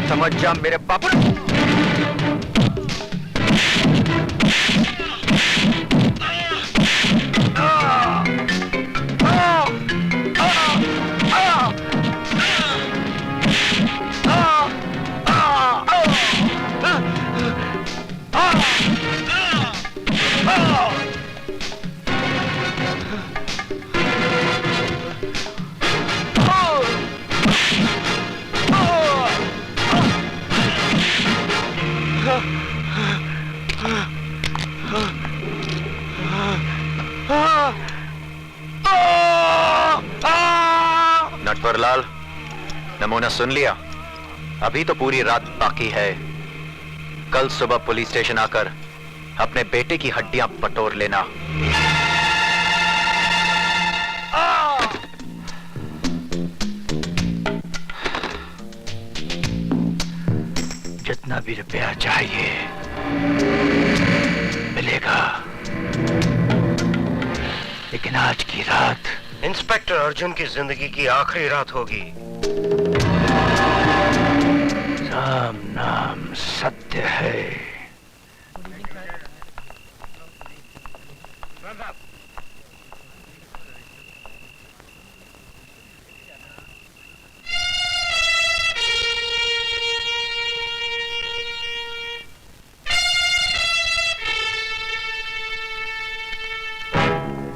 समझ जा मेरे बापू। नटवरलाल, नमूना सुन लिया? अभी तो पूरी रात बाकी है। कल सुबह पुलिस स्टेशन आकर अपने बेटे की हड्डियां बटोर लेना। जितना भी रुपया चाहिए मिलेगा, लेकिन आज की रात इंस्पेक्टर अर्जुन की जिंदगी की आखिरी रात होगी। राम नाम सत्य है।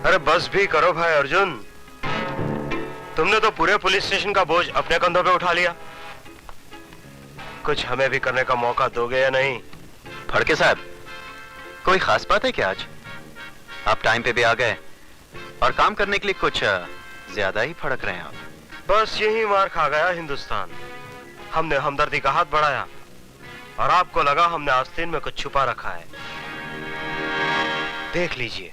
अरे बस भी करो भाई अर्जुन, तुमने तो पूरे पुलिस स्टेशन का बोझ अपने कंधों पे उठा लिया। कुछ हमें भी करने का मौका दोगे या नहीं? फड़के साहब, कोई खास बात है क्या आज? आप टाइम पे भी आ गए और काम करने के लिए कुछ ज्यादा ही फड़क रहे हैं आप। बस यही मार खा गया हिंदुस्तान। हमने हमदर्दी का हाथ बढ़ाया और आपको लगा हमने आस्तीन में कुछ छुपा रखा है। देख लीजिए,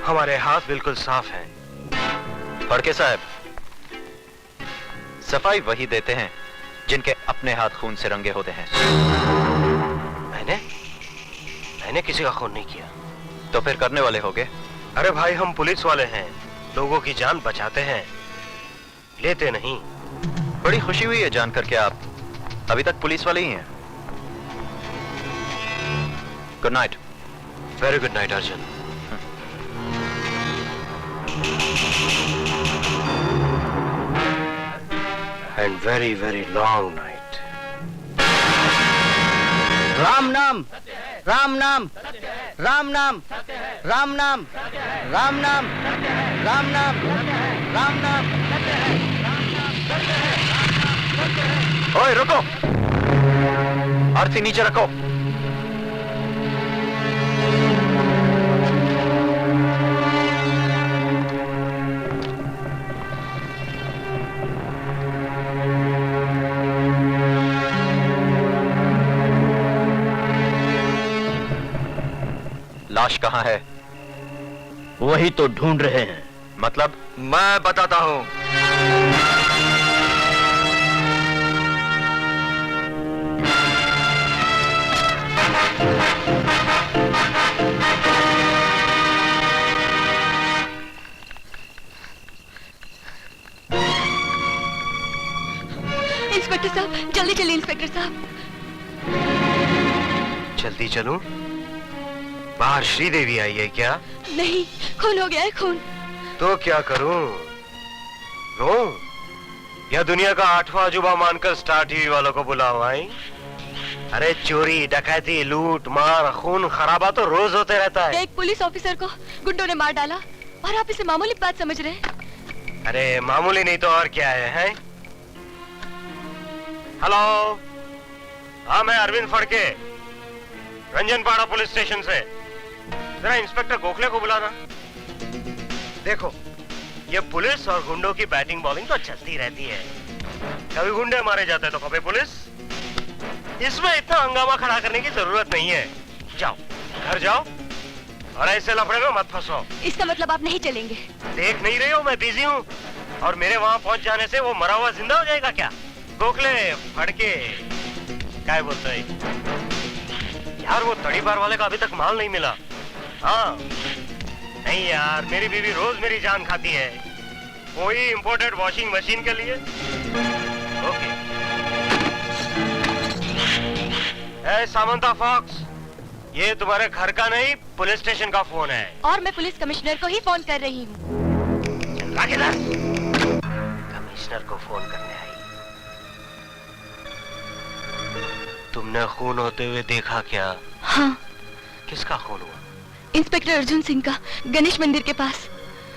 हमारे हाथ बिल्कुल साफ हैं। फड़के साहब, सफाई वही देते हैं जिनके अपने हाथ खून से रंगे होते हैं। मैंने किसी का खून नहीं किया। तो फिर करने वाले होगे? अरे भाई, हम पुलिस वाले हैं, लोगों की जान बचाते हैं, लेते नहीं। बड़ी खुशी हुई है जानकर के आप अभी तक पुलिस वाले ही हैं। Good night. Very good night Arjun. And very, very long night. Ram नाम, राम नाम, राम नाम, राम नाम, राम नाम, राम नाम, राम नाम। ओए रुको, अर्थी नीचे रखो। लाश कहाँ है? वही तो ढूंढ रहे हैं। मतलब? मैं बताता हूं। इंस्पेक्टर साहब, जल्दी चलिए इंस्पेक्टर साहब। जल्दी चलूं? बाहर श्रीदेवी आई है क्या? नहीं, खून हो गया है, खून। तो क्या करूं? रो या दुनिया का 8वां अजूबा मानकर स्टार टीवी वालों को बुलाओ? आई अरे चोरी डकैती लूट मार खून खराबा तो रोज होते रहता है। एक पुलिस ऑफिसर को गुंडों ने मार डाला और आप इसे मामूली बात समझ रहे हैं? अरे मामूली नहीं तो और क्या है? हेलो, हाँ मैं अरविंद फड़के, रंजनपाड़ा पुलिस स्टेशन से। जरा इंस्पेक्टर गोखले को बुलाना। देखो ये पुलिस और गुंडों की बैटिंग बॉलिंग तो चलती रहती है, कभी गुंडे मारे जाते हैं तो कभी पुलिस। इसमें इतना हंगामा खड़ा करने की जरूरत नहीं है। जाओ घर जाओ और ऐसे लफड़े में मत फंसो। इसका मतलब आप नहीं चलेंगे? देख नहीं रही हो मैं बिजी हूँ, और मेरे वहाँ पहुँच जाने से वो मरा हुआ जिंदा हो जाएगा क्या? गोखले फड़के क्या बोलते हैं यार? वो तड़ी बार वाले का अभी तक माल नहीं मिला। हाँ नहीं यार, मेरी बीवी रोज मेरी जान खाती है, कोई इंपोर्टेड वॉशिंग मशीन के लिए। ओके ए सामंता फॉक्स, ये तुम्हारे घर का नहीं पुलिस स्टेशन का फोन है। और मैं पुलिस कमिश्नर को ही फोन कर रही हूँ। कमिश्नर को फोन करने आई? तुमने खून होते हुए देखा क्या? हाँ। किसका खून हुआ? इंस्पेक्टर अर्जुन सिंह का, गणेश मंदिर के पास।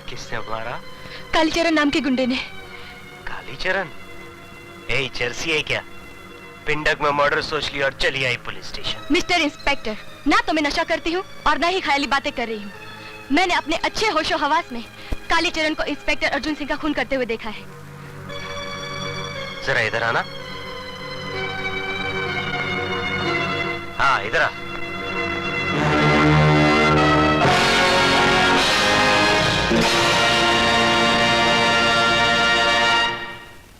किसने मारा? कालीचरण नाम के गुंडे ने। कालीचरण? ए चर्सी है क्या? पिंडक में मर्डर सोच लिया और चली आई पुलिस स्टेशन। मिस्टर इंस्पेक्टर, ना तो मैं नशा करती हूँ और ना ही ख्याली बातें कर रही हूँ। मैंने अपने अच्छे होशो हवास में कालीचरण को इंस्पेक्टर अर्जुन सिंह का खून करते हुए देखा है। जरा इधर आना। हाँ इधर आ।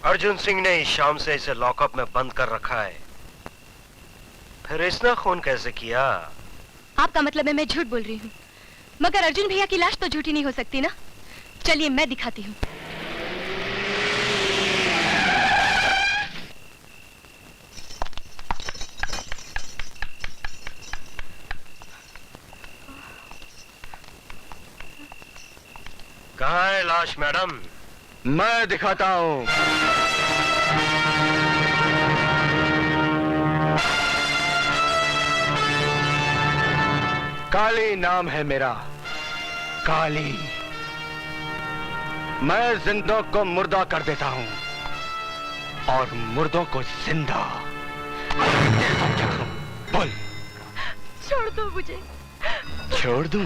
अर्जुन सिंह ने इस शाम से इसे लॉकअप में बंद कर रखा है, फिर इसने खून कैसे किया? आपका मतलब है मैं झूठ बोल रही हूँ, मगर अर्जुन भैया की लाश तो झूठी नहीं हो सकती ना। चलिए मैं दिखाती हूँ। कहाँ है लाश मैडम? मैं दिखाता हूँ। काली नाम है मेरा, काली। मैं जिंदों को मुर्दा कर देता हूँ और मुर्दों को जिंदा। बोल। छोड़ दो मुझे। छोड़ दूं?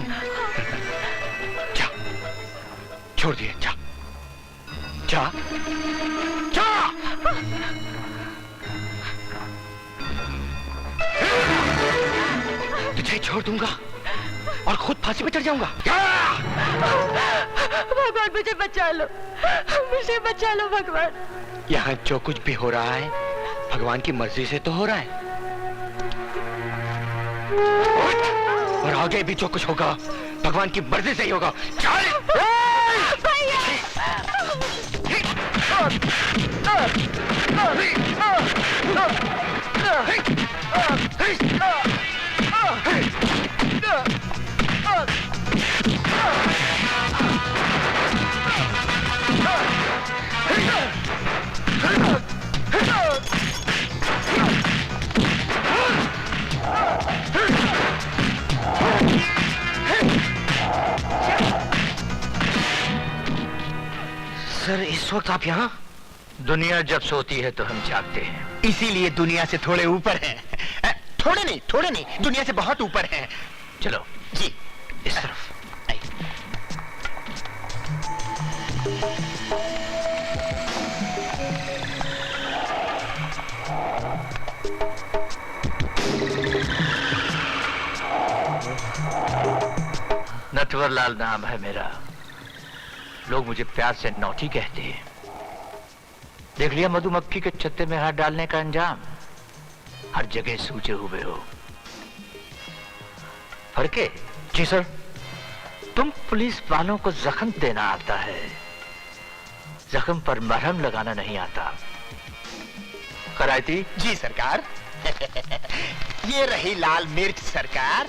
जा, छोड़ दिए। जा जा जा। तुझे छोड़ दूंगा और खुद फांसी पे चढ़ जाऊंगा। भगवान मुझे बचा लो, मुझे बचा लो भगवान। यहाँ जो कुछ भी हो रहा है भगवान की मर्जी से तो हो रहा है, और आगे भी जो कुछ होगा भगवान की मर्जी से ही होगा। चल सर, इस वक्त आप यहाँ? दुनिया जब सोती है तो हम जागते हैं, इसीलिए दुनिया से थोड़े ऊपर हैं। थोड़े नहीं, दुनिया से बहुत ऊपर हैं। चलो जी इस तरफ। नटवरलाल नाम है मेरा, लोग मुझे प्यार से नौटी कहते हैं। देख लिया मधुमक्खी के छत्ते में हाथ डालने का अंजाम, हर जगह सूझे हुए हो। फड़के। जी सर। तुम पुलिस वालों को जख्म देना आता है, जख्म पर मरहम लगाना नहीं आता। करायती। जी सरकार। ये रही लाल मिर्च सरकार।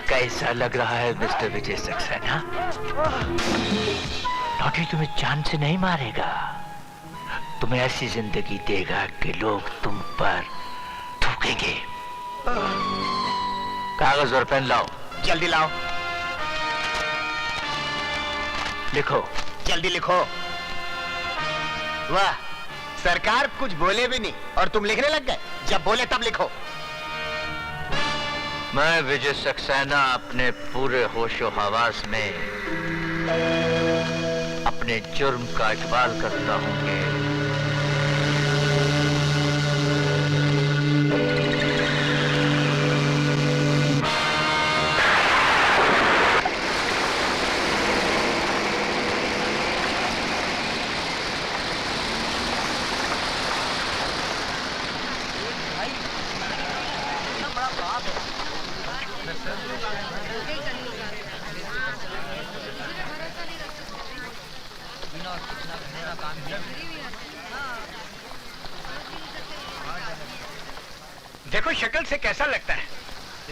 कैसा लग रहा है मिस्टर विजय सक्सेना? नौकरी तुम्हें जान से नहीं मारेगा, तुम्हें ऐसी जिंदगी देगा कि लोग तुम पर थूकेंगे। कागज और पेन लाओ। जल्दी लाओ। लिखो। जल्दी लिखो। वाह, सरकार कुछ बोले भी नहीं और तुम लिखने लग गए। जब बोले तब लिखो। मैं विजय सक्सेना अपने पूरे होशो हवास में अपने जुर्म का इकबाल करता हूं कि देखो शक्ल से कैसा लगता है,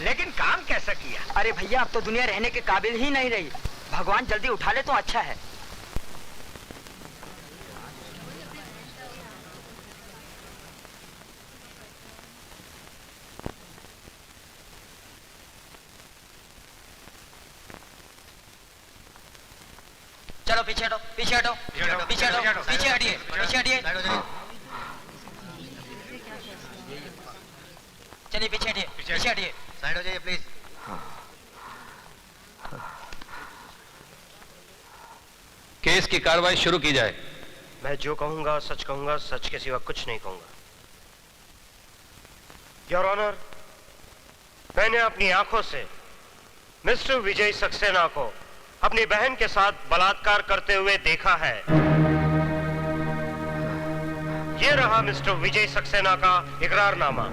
लेकिन काम कैसा किया। अरे भैया, अब तो दुनिया रहने के काबिल ही नहीं रही। भगवान जल्दी उठा ले तो अच्छा है। चलो पीछे हटो, पीछे हटो, पीछे हटो, पीछे हटिए, पीछे हटिए। चलिए पीछे हटिए, पीछे हटिए। साइड हो जाइए प्लीज। केस की कार्रवाई शुरू की जाए। मैं जो कहूंगा सच के सिवा कुछ नहीं कहूंगा। योर ऑनर, मैंने अपनी आंखों से मिस्टर विजय सक्सेना को अपनी बहन के साथ बलात्कार करते हुए देखा है। ये रहा मिस्टर विजय सक्सेना का इकरारनामा।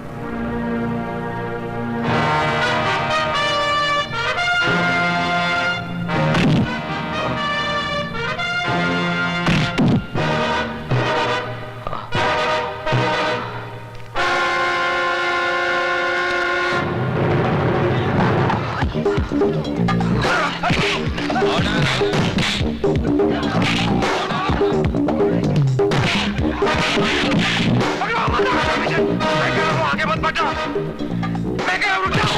आगे मत बढ़ना, मैं कह रुक जाओ।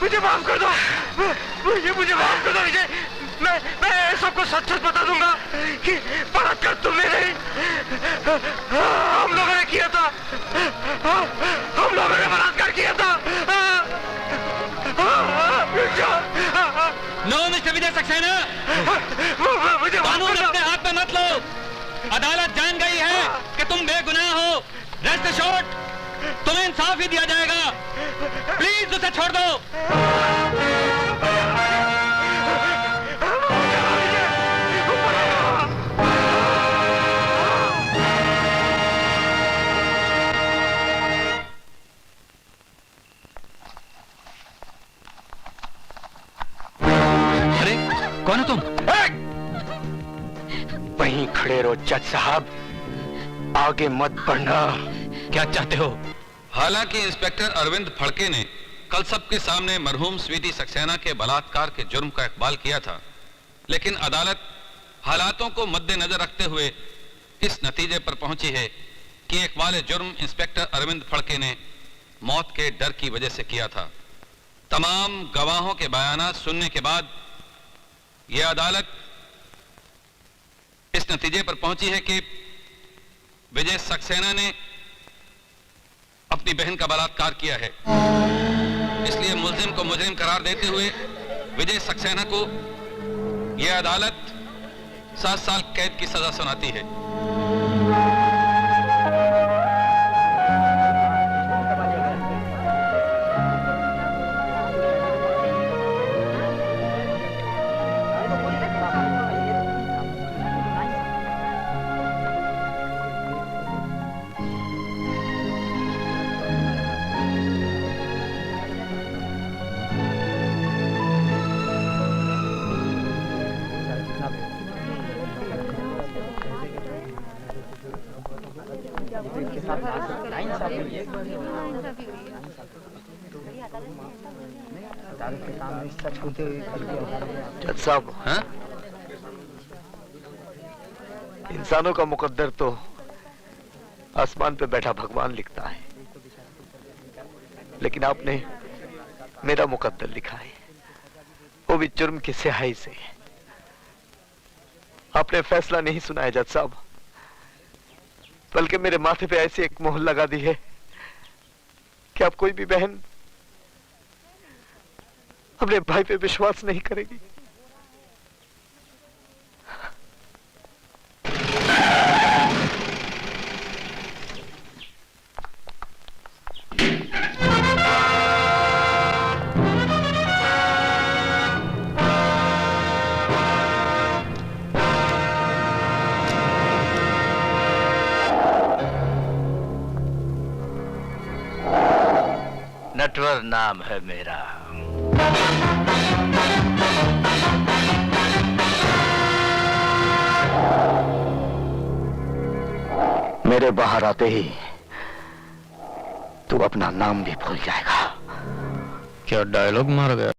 मुझे माफ कर दो, मुझे माफ कर दो विजय। मैं सबको सच बता दूंगा कि बलात्कार तुमने नहीं, हम लोगों ने किया था। हम लोगों ने बलात्कार किया था। नो मिस्टर विजय सक्सेना, कानून अपने हाथ में मत लो। अदालत जान गई है कि तुम बेगुनाह हो। रेस्ट एश्योर्ड, तुम्हें इंसाफ ही दिया जाएगा। प्लीज उसे छोड़ दो। अरे कौन हो तुम? वहीं खड़े रहो जज साहब, आगे मत बढ़ना। क्या चाहते हो? हालांकि इंस्पेक्टर अरविंद फड़के ने कल सबके सामने मरहूम स्वीटी सक्सेना के बलात्कार के जुर्म का इकबाल किया था, लेकिन अदालत हालातों को मद्देनजर रखते हुए इस नतीजे पर पहुंची है कि इकबाल जुर्म इंस्पेक्टर अरविंद फड़के ने मौत के डर की वजह से किया था। तमाम गवाहों के बयानात सुनने के बाद यह अदालत इस नतीजे पर पहुंची है कि विजय सक्सेना ने अपनी बहन का बलात्कार किया है। इसलिए मुल्जिम को मुजरिम करार देते हुए विजय सक्सेना को यह अदालत 7 साल कैद की सजा सुनाती है। जज साहब, इंसानों का मुकद्दर तो आसमान पे बैठा भगवान लिखता है, लेकिन आपने मेरा मुकद्दर लिखा है, वो भी जुर्म की स्याही से। आपने फैसला नहीं सुनाया जज साहब, बल्कि मेरे माथे पे ऐसी एक मोहर लगा दी है कि अब कोई भी बहन अपने भाई पे विश्वास नहीं करेगी। नटवर नाम है मेरा। मेरे बाहर आते ही तू अपना नाम भी भूल जाएगा। क्या डायलॉग मार गया?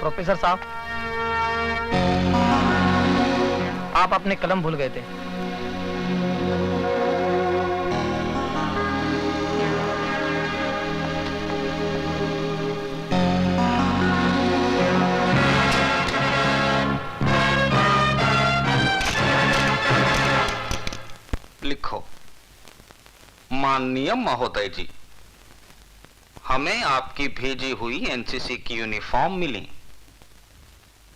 प्रोफेसर साहब, आप अपने कलम भूल गए थे। लिखो, माननीय महोदय जी, हमें आपकी भेजी हुई एनसीसी की यूनिफॉर्म मिली।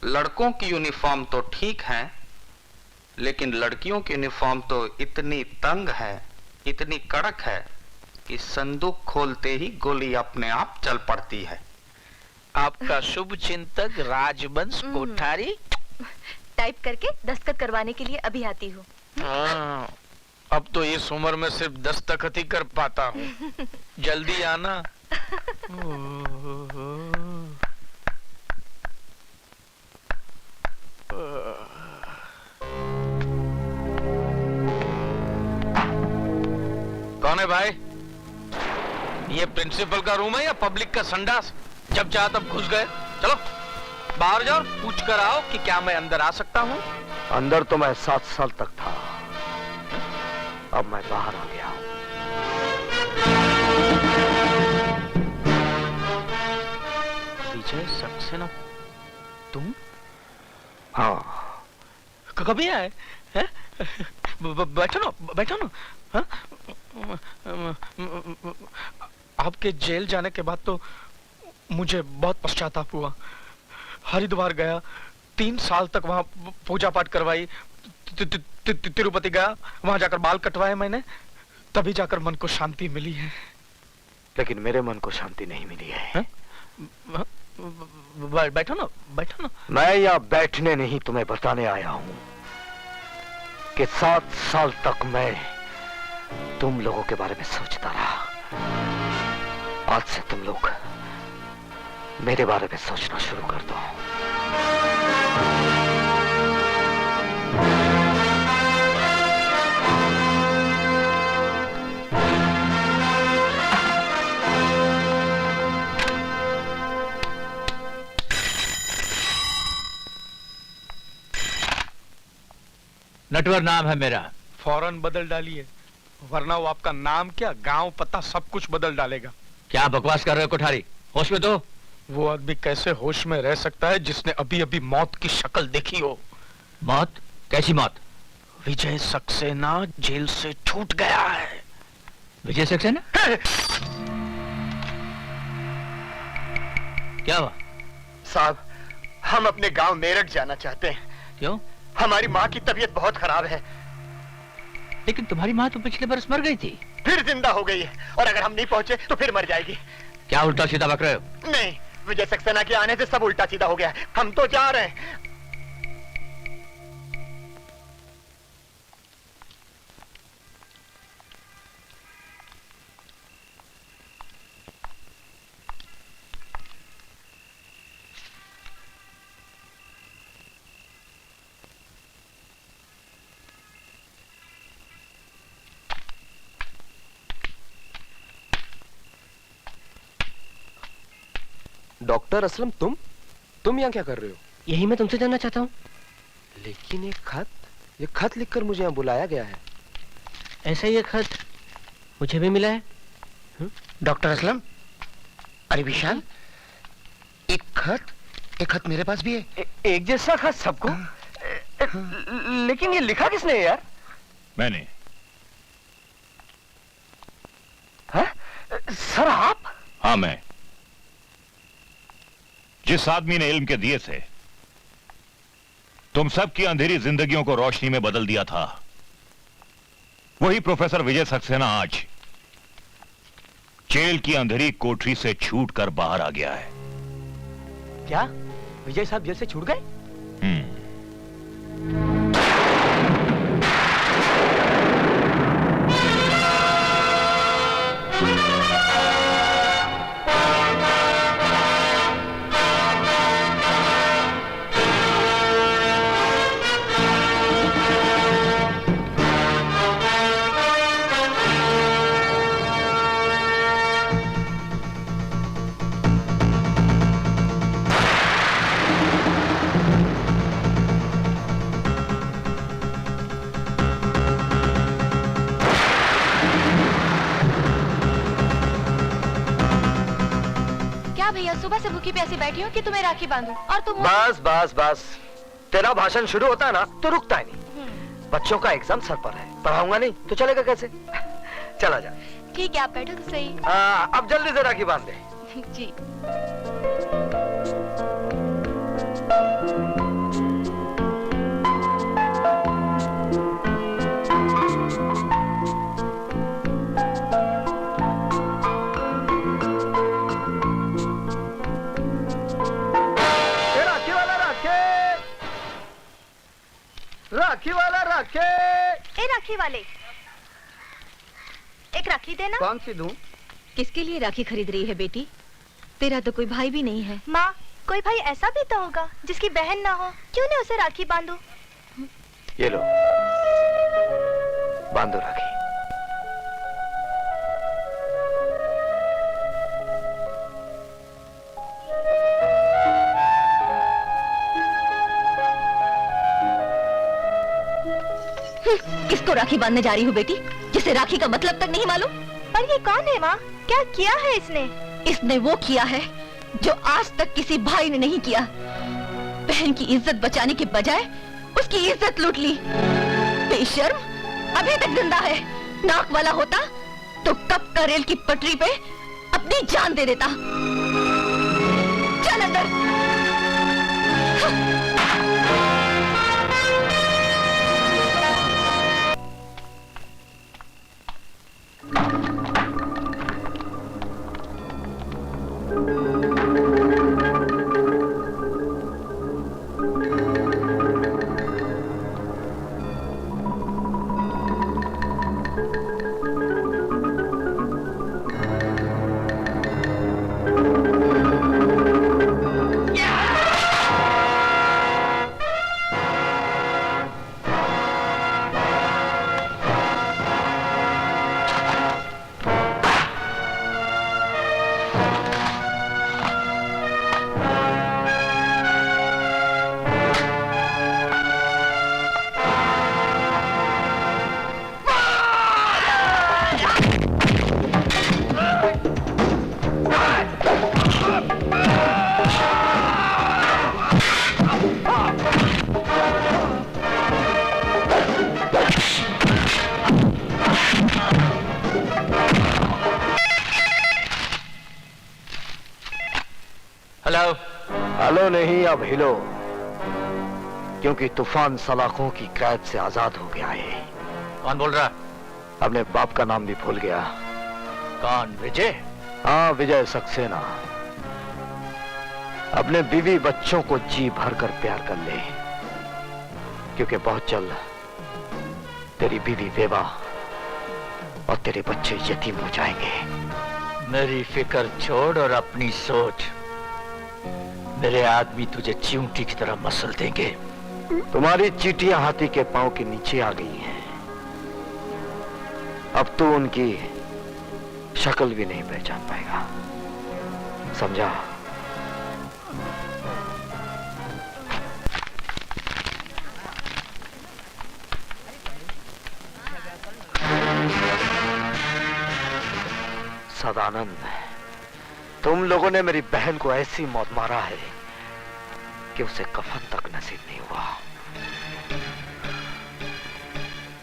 लड़कों की यूनिफॉर्म तो ठीक है, लेकिन लड़कियों की यूनिफॉर्म तो इतनी तंग है, इतनी कड़क है कि संदूक खोलते ही गोली अपने आप चल पड़ती है। आपका शुभ चिंतक राजवंश कोठारी टाइप करके दस्तखत करवाने के लिए अभी आती हूँ। हाँ, अब तो इस उम्र में सिर्फ दस्तखत ही कर पाता हूँ। जल्दी आना। कौन है भाई? ये प्रिंसिपल का रूम है या पब्लिक का संडास? जब चाहा तब घुस गए। चलो बाहर जाओ और पूछ कर आओ कि क्या मैं अंदर आ सकता हूँ। अंदर तो मैं 7 साल तक था, अब मैं बाहर आ गया हूँ। विजय सक्सेना, तुम? हाँ। कभी आए? बैठो ना हाँ? आपके जेल जाने के बाद तो मुझे बहुत पश्चाताप हुआ। हरिद्वार गया, 3 साल तक वहां पूजा पाठ करवाई, तिरुपति गया, वहां जाकर बाल कटवाए मैंने, तभी जाकर मन को शांति मिली है। लेकिन मेरे मन को शांति नहीं मिली है। बैठो ना। मैं यहाँ बैठने नहीं, तुम्हें बताने आया हूं कि 7 साल तक मैं तुम लोगों के बारे में सोचता रहा। आज से तुम लोग मेरे बारे में सोचना शुरू कर दो। नटवर नाम है मेरा। फौरन बदल डालिए, वरना वो आपका नाम क्या, गांव, पता सब कुछ बदल डालेगा। क्या बकवास कर रहे हो कोठारी? होश में तो। वो आदमी कैसे होश में रह सकता है जिसने अभी अभी मौत की शक्ल देखी हो? मौत? कैसी मौत? विजय सक्सेना जेल से छूट गया है। विजय सक्सेना? क्या हुआ? साहब, हम अपने गांव मेरठ जाना चाहते हैं। क्यों? हमारी माँ की तबीयत बहुत खराब है। लेकिन तुम्हारी माँ तो पिछले बरस मर गई थी। फिर जिंदा हो गई है, और अगर हम नहीं पहुंचे तो फिर मर जाएगी। क्या उल्टा सीधा बक रहे हो? नहीं, विजय सक्सेना के आने से सब उल्टा सीधा हो गया है। हम तो जा रहे हैं। डॉक्टर असलम, तुम यहाँ क्या कर रहे हो? यही मैं तुमसे जानना चाहता हूँ। लेकिन ये खत लिखकर मुझे यहाँ बुलाया गया है। ऐसा ही एक खत मुझे भी मिला है। डॉक्टर असलम, अरे विशाल, एक खत मेरे पास भी है। एक जैसा खत सबको? लेकिन ये लिखा किसने है यार? मैंने। सर आप? हाँ, मैं। जिस आदमी ने इल्म के दिए से तुम सब की अंधेरी जिंदगियों को रोशनी में बदल दिया था, वही प्रोफेसर विजय सक्सेना आज जेल की अंधेरी कोठरी से छूटकर बाहर आ गया है। क्या विजय साहब जेल से छूट गए? भैया, सुबह से भूखी प्यासी बैठी हूँ कि तुम्हें राखी बांधूं, और तुम बस तेरा भाषण शुरू होता है ना तो रुकता है नहीं। बच्चों का एग्जाम सर पर है, पढ़ाऊंगा नहीं तो चलेगा कैसे? चला जा। ठीक है, आप बैठो तो सही। अब जल्दी से राखी बांध दे। जी। राखी वाला राखे। ए राखी वाले, एक राखी देना। कौन सी दूं? किसके लिए राखी खरीद रही है बेटी? तेरा तो कोई भाई भी नहीं है। माँ, कोई भाई ऐसा भी तो होगा जिसकी बहन ना हो, क्यों नहीं उसे राखी बांधो? ये लो, बांधो राखी। किसको राखी बांधने जा रही हूँ बेटी, जिसे राखी का मतलब तक नहीं मालूम? पर ये कौन है माँ? क्या किया है इसने? इसने वो किया है जो आज तक किसी भाई ने नहीं किया। बहन की इज्जत बचाने के बजाय उसकी इज्जत लूट ली। बेशर्म, अभी तक जिंदा है। नाक वाला होता तो कब का रेल की पटरी पे अपनी जान दे देता। चल अंदर। हेलो। हेलो नहीं, अब हिलो, क्योंकि तूफान सलाखों की कैद से आजाद हो गया है। कौन बोल रहा? अपने बाप का नाम भी भूल गया। कौन? विजय? हाँ, विजय सक्सेना। अपने बीवी बच्चों को जी भर कर प्यार कर ले, क्योंकि बहुत जल्द तेरी बीवी बेवा और तेरे बच्चे यतीम हो जाएंगे। मेरी फिक्र छोड़ और अपनी सोच। मेरे आदमी तुझे चींटी की तरह मसल देंगे। तुम्हारी चींटियां हाथी के पांव के नीचे आ गई हैं। अब तू उनकी शक्ल भी नहीं पहचान पाएगा, समझा? सदानंद, तुम लोगों ने मेरी बहन को ऐसी मौत मारा है कि उसे कफन तक नसीब नहीं हुआ,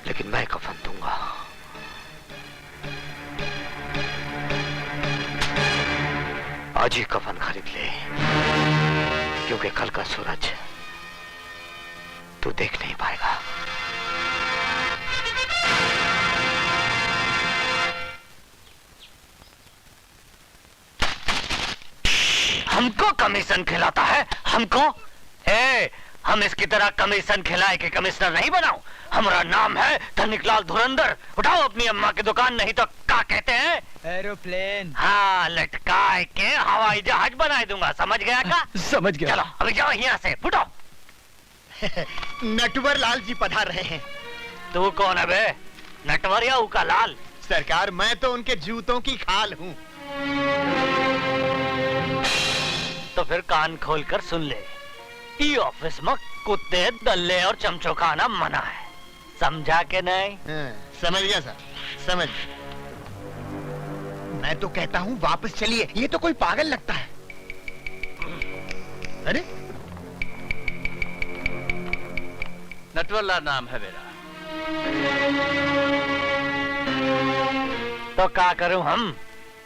लेकिन मैं कफन दूंगा। आज ही कफन खरीद ले, क्योंकि कल का सूरज तू देख नहीं पाएगा। हमको कमीशन खिलाता है? हमको? हम इसकी तरह कमीशन खिलाए के कमिश्नर नहीं बनाओ। हमारा नाम है धनिकलाल धुरंधर। उठाओ अपनी अम्मा की दुकान, नहीं तो क्या कहते हैं? एरोप्लेन। हाँ, लटकाए के हवाई जहाज बना दूंगा, समझ गया का? समझ गया। चलो अभी जाओ यहाँ से, फुटो। नटवर लाल जी पधार रहे हैं। तू कौन है बे? नटवर या उका लाल? सरकार, मैं तो उनके जूतों की खाल हूँ। तो फिर कान खोल कर सुन ले, ई ऑफिस में कुत्ते, दल्ले और चमचो खाना मना है, समझा के नहीं? समझ गया सर, समझ। मैं तो कहता हूँ वापस चलिए, ये तो कोई पागल लगता है। अरे नटवरलाल नाम है मेरा। तो क्या करूं हम?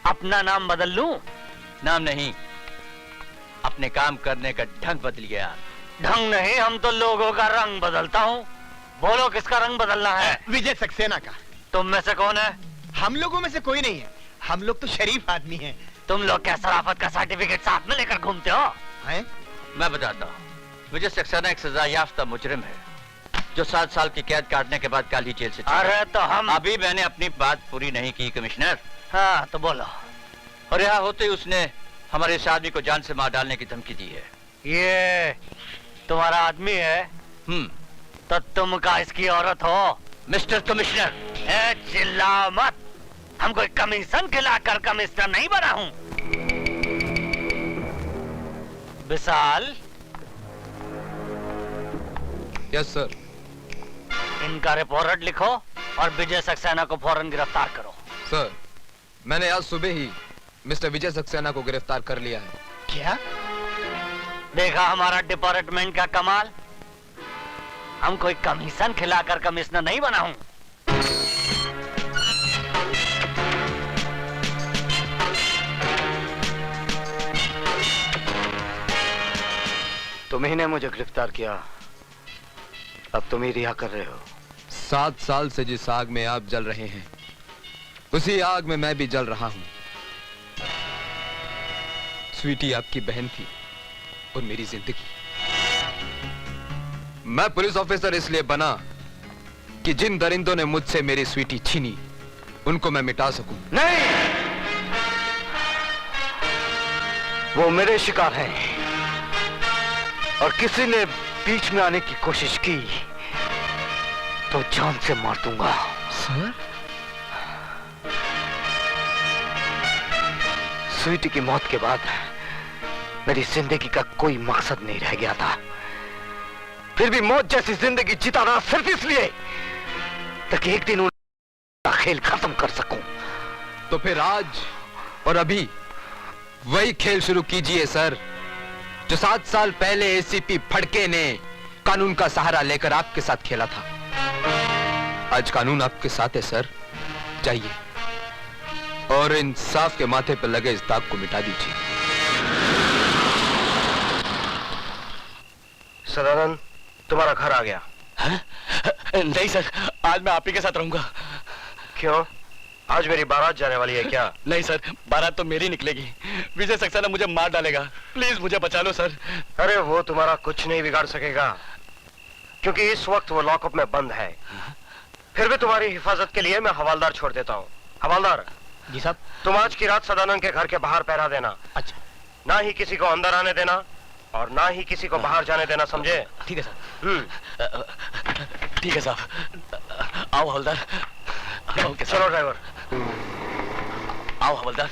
अपना नाम बदल लूं? नाम नहीं, अपने काम करने का ढंग बदल गया। ढंग नहीं, हम तो लोगों का रंग बदलता हूँ। बोलो किसका रंग बदलना है? विजय सक्सेना का। तुम में से कौन है? हम लोगों में से कोई नहीं है, हम लोग तो शरीफ आदमी हैं। तुम लोग क्या शराफत का सर्टिफिकेट साथ में लेकर घूमते हो? हैं? मैं बताता हूँ। विजय सक्सेना एक सजा याफ्ता मुजरिम है, जो 7 साल की कैद काटने के बाद कल ही जेल से छूटा। अरे तो हम अभी मैंने अपनी बात पूरी नहीं की कमिश्नर। हाँ तो बोलो। और यहाँ होते ही उसने हमारे इस आदमी को जान से मार डालने की धमकी दी है। ये तुम्हारा आदमी है? तो तुम का इसकी औरत हो? मिस्टर कमिश्नर, चिल्लाओ मत। हम कोई कमीशन खिलाकर कमिश्नर नहीं बना हूँ। विशाल। Yes sir. इनका रिपोर्ट लिखो और विजय सक्सेना को फौरन गिरफ्तार करो। सर, मैंने आज सुबह ही मिस्टर विजय सक्सेना को गिरफ्तार कर लिया है। क्या? देखा हमारा डिपार्टमेंट का कमाल। हम कोई कमीशन खिलाकर कमिश्नर नहीं बना हूं। तुम्ही ने मुझे गिरफ्तार किया, अब तुम ही रिहा कर रहे हो। 7 साल से जिस आग में आप जल रहे हैं उसी आग में मैं भी जल रहा हूं। स्वीटी आपकी बहन थी और मेरी जिंदगी। मैं पुलिस ऑफिसर इसलिए बना कि जिन दरिंदों ने मुझसे मेरी स्वीटी छीनी उनको मैं मिटा सकूं। नहीं, वो मेरे शिकार हैं और किसी ने बीच में आने की कोशिश की तो जान से मार दूंगा। सर? स्वीटी की मौत के बाद मेरी जिंदगी का कोई मकसद नहीं रह गया था। फिर भी मौत जैसी जिंदगी जीता रहा सिर्फ इसलिए ताकि एक दिन उनका खेल खत्म कर सकूं। तो फिर आज और अभी वही खेल शुरू कीजिए सर, जो 7 साल पहले एसीपी फड़के ने कानून का सहारा लेकर आपके साथ खेला था। आज कानून आपके साथ है सर, जाइए और इंसाफ के माथे पर लगे इस दाग को मिटा दीजिए। सदानंद, तुम्हारा घर आ गया। नहीं सर, आज मैं आप ही के साथ रहूंगा। क्यों? आज मेरी बारात जाने वाली है क्या? नहीं सर, बारात तो मेरी निकलेगी। विजय सक्सेना मुझे मार डालेगा। प्लीज मुझे बचा लो सर। अरे वो तुम्हारा कुछ नहीं बिगाड़ सकेगा, क्योंकि इस वक्त वो लॉकअप में बंद है। फिर भी तुम्हारी हिफाजत के लिए मैं हवालदार छोड़ देता हूँ। हवालदार जी साहब। तुम आज की रात सदानंद के घर के बाहर पहरा देना। अच्छा। ना ही किसी को अंदर आने देना और ना ही किसी को बाहर जाने देना, समझे? ठीक है सर। ठीक है साहब। आओ हवलदार। चलो ड्राइवर। आओ हवलदार,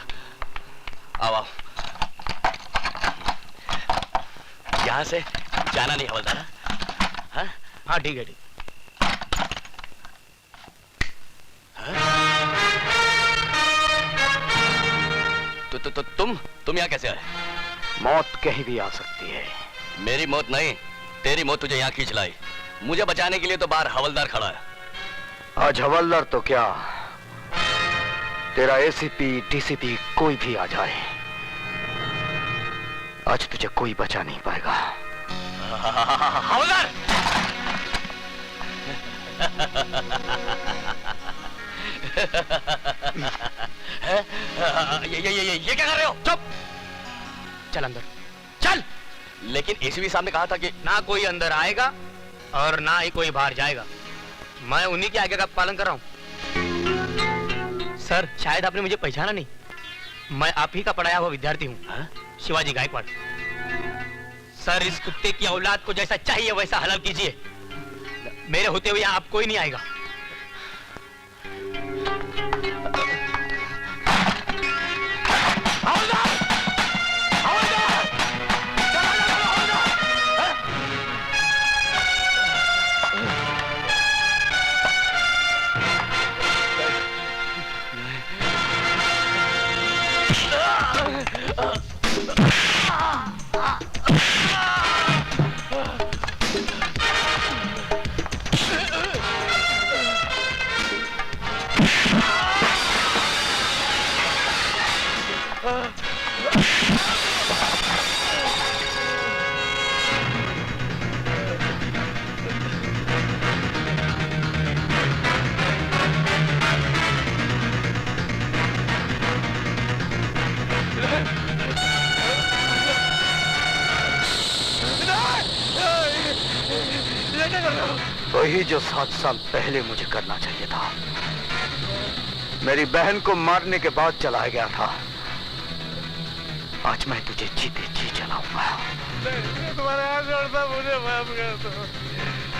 आओ आओ। यहाँ से जाना नहीं हवलदार। हाँ ठीक है, ठीक। तो तुम यहाँ कैसे आए? मौत कहीं भी आ सकती है। मेरी मौत नहीं, तेरी मौत तुझे यहाँ खींच लाई। मुझे बचाने के लिए तो बाहर हवलदार खड़ा है। आज हवलदार तो क्या, तेरा एसीपी डीसीपी कोई भी आ जाए, आज तुझे कोई बचा नहीं पाएगा। हवलदार! ये क्या कर रहे हो? चुप! चल अंदर, चल! लेकिन एसीपी साहब ने कहा था कि ना कोई अंदर आएगा और ना ही कोई बाहर जाएगा। मैं उन्हीं के आगे का पालन कर रहा हूँ। सर, शायद आपने मुझे पहचाना नहीं। मैं आप ही का पढ़ाया हुआ विद्यार्थी हूँ, शिवाजी गायकवाड़। सर, इस कुत्ते की औलाद को जैसा चाहिए वैसा हलाल कीजिए। मेरे होते हुए यहाँ आप कोई नहीं आएगा। वही जो 7 साल पहले मुझे करना चाहिए था। मेरी बहन को मारने के बाद चला गया था। आज मैं तुझे जीते जी चलाऊंगा। तुम्हारे हाथ जोड़ता, मुझे माफ कर दो।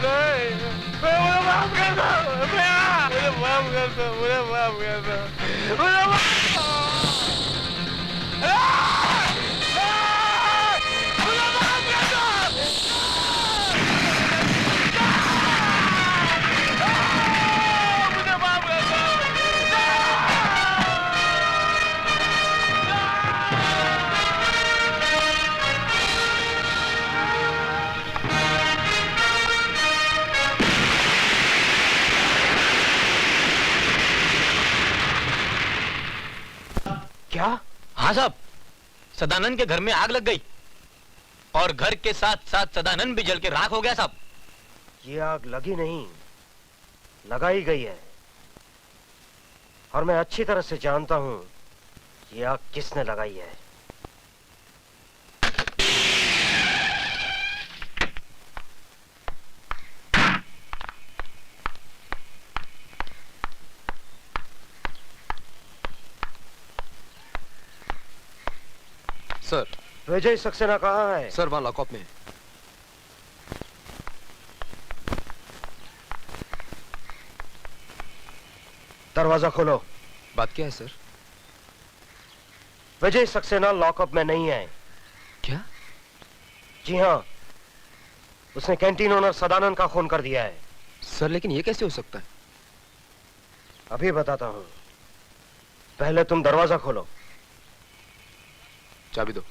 नहीं, मुझे माफ कर दो। मुझे माफ कर दो। मुझे माफ कर दो। मुझे माफ हाँ साहब, सदानंद के घर में आग लग गई और घर के साथ साथ सदानंद भी जल के राख हो गया साहब। ये आग लगी नहीं, लगाई गई है, और मैं अच्छी तरह से जानता हूं ये आग किसने लगाई है। सर, विजय सक्सेना कहाँ है? सर वहां लॉकअप में। दरवाजा खोलो। बात क्या है सर? विजय सक्सेना लॉकअप में नहीं है। क्या? जी हाँ, उसने कैंटीन ओनर सदानंद का खून कर दिया है। सर लेकिन ये कैसे हो सकता है? अभी बताता हूं, पहले तुम दरवाजा खोलो। चाबी दो।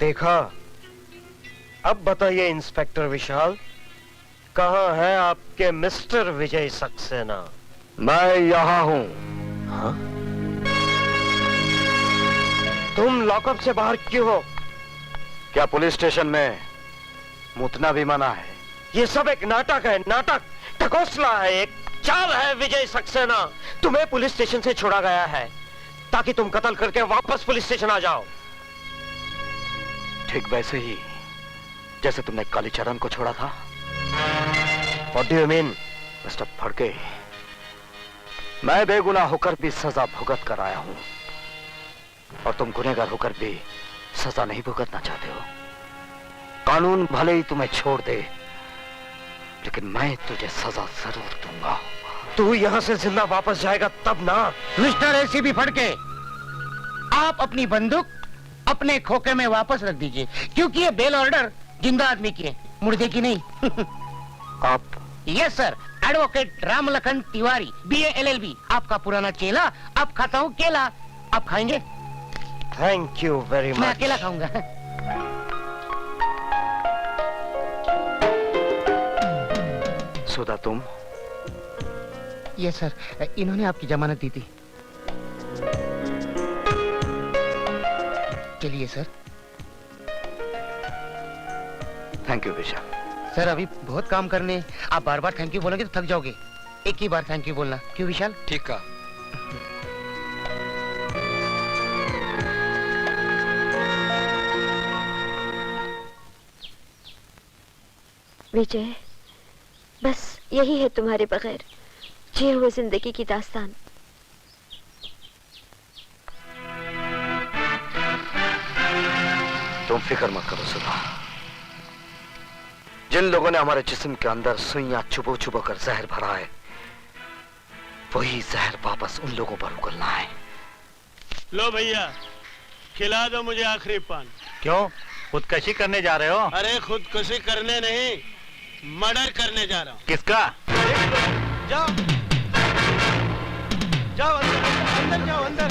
देखा? अब बताइए इंस्पेक्टर विशाल, कहां है आपके मिस्टर विजय सक्सेना? मैं यहां हूं। हाँ? तुम लॉकअप से बाहर क्यों हो? क्या पुलिस स्टेशन में मुतना भी मना है? ये सब एक नाटक है, नाटक, ढकोसला है, एक चाल है विजय सक्सेना। तुम्हें पुलिस स्टेशन से छोड़ा गया है ताकि तुम कत्ल करके वापस पुलिस स्टेशन आ जाओ। ठीक वैसे ही जैसे तुमने कालीचरण को छोड़ा था। What do you mean? Mister Phadke, मैं बेगुनाह होकर भी सजा भुगत कर आया हूं और तुम गुनहगार होकर भी सजा नहीं भुगतना चाहते हो। कानून भले ही तुम्हें छोड़ दे, लेकिन मैं तुझे सजा जरूर दूंगा। तू यहां से जिंदा वापस जाएगा तब ना। मिस्टर एसीपी फड़के, आप अपनी बंदूक अपने खोखे में वापस रख दीजिए, क्योंकि ये बेल ऑर्डर जिंदा आदमी की है, मुर्दे की नहीं। आप? Yes sir, advocate Ramlakhan Tiwari, BA LLB, आपका पुराना चेला। अब खाता हूँ केला, आप खाएंगे? Thank you very much. मैं अकेला खाऊंगा। सुधा तुम? यस सर, इन्होंने आपकी जमानत दी थी। चलिए sir. Thank you Vishal. Sir अभी बहुत काम करने, आप बार बार थैंक यू बोलेंगे तो थक जाओगे। एक ही बार थैंक यू बोलना, क्यों विशाल? ठीक का। विजय, बस यही है तुम्हारे बगैर जिए हुए जिंदगी की दास्तान। तुम फिक्र मत करो सुधा। जिन लोगों ने हमारे जिस्म के अंदर सुइयां चुबो चुबो कर जहर भरा है, वही जहर वापस उन लोगों पर उगलना है। लो भैया, खिला दो मुझे आखिरी पान। क्यों, खुदकशी करने जा रहे हो? अरे खुदकुशी करने नहीं, मर्डर करने जा रहा हूँ। किसका? जाओ जाओ अंदर जाओ, अंदर।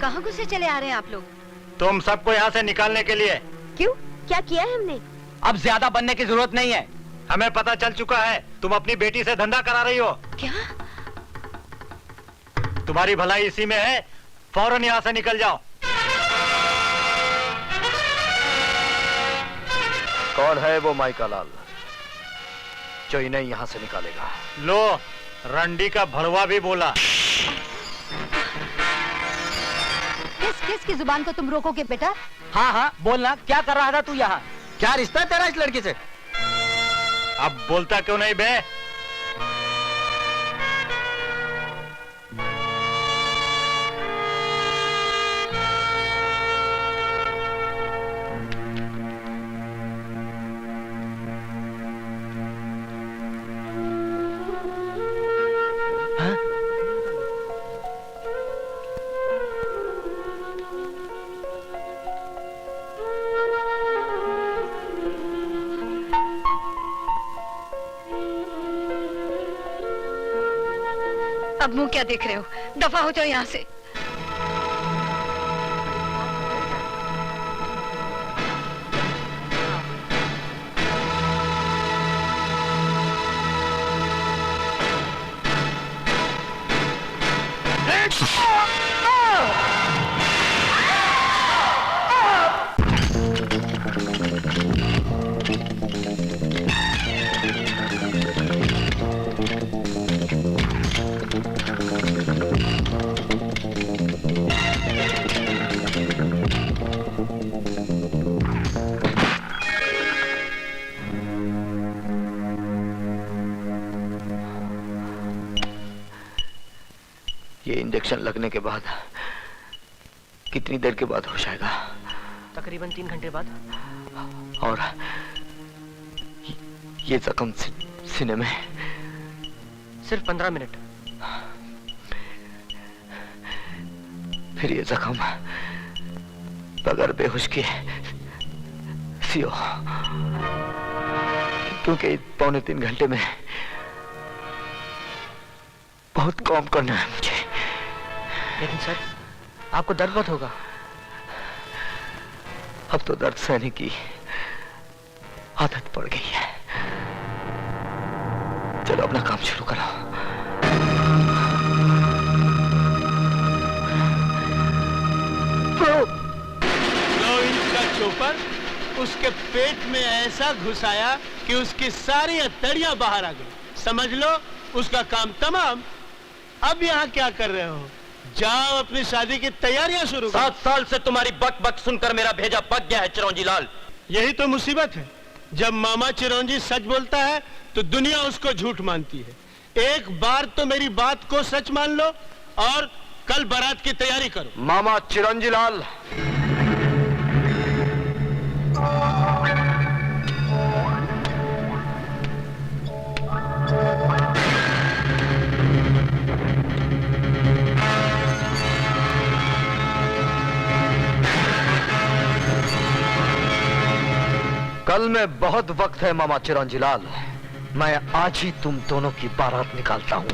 कहाँ घुसे चले आ रहे हैं आप लोग? तुम सबको यहाँ से निकालने के लिए। क्यों, क्या किया है हमने? अब ज्यादा बनने की जरूरत नहीं है। हमें पता चल चुका है तुम अपनी बेटी से धंधा करा रही हो। क्या? तुम्हारी भलाई इसी में है, फौरन यहाँ से निकल जाओ। कौन है वो माइका लाल जो इन्हें यहाँ से निकालेगा? लो, रंडी का भड़वा भी बोला। किस की जुबान को तुम रोकोगे बेटा? हाँ हाँ बोलना, क्या कर रहा था तू यहाँ? क्या रिश्ता है तेरा इस लड़की से? अब बोलता क्यों नहीं बे? अब मुंह क्या देख रहे हो? दफा हो जाओ यहाँ से। ये इंजेक्शन लगने के बाद कितनी देर के बाद होश आएगा? तकरीबन 3 घंटे बाद। और ये जख्म सीने में? सिर्फ 15 मिनट। फिर ये जख्म बगैर बेहोश के सियो, क्योंकि 2.25 घंटे में बहुत काम करना है मुझे। लेकिन सर, आपको दर्द बहुत होगा। अब तो दर्द सहने की आदत पड़ गई है। चलो अपना काम शुरू करो। 9 इंच का चोपर उसके पेट में ऐसा घुसाया कि उसकी सारी हथेलियां बाहर आ गई। समझ लो उसका काम तमाम। अब यहाँ क्या कर रहे हो? जाओ अपनी शादी की तैयारियां शुरू करो। 7 साल से तुम्हारी बक बक सुनकर मेरा भेजा पक गया है चिरौंजी लाल। यही तो मुसीबत है। जब मामा चिरौंजी सच बोलता है तो दुनिया उसको झूठ मानती है। एक बार तो मेरी बात को सच मान लो और कल बारात की तैयारी करो। मामा चिरौंजी लाल, कल में बहुत वक्त है मामा चिरौंजी लाल। मैं आज ही तुम दोनों की बारात निकालता हूं।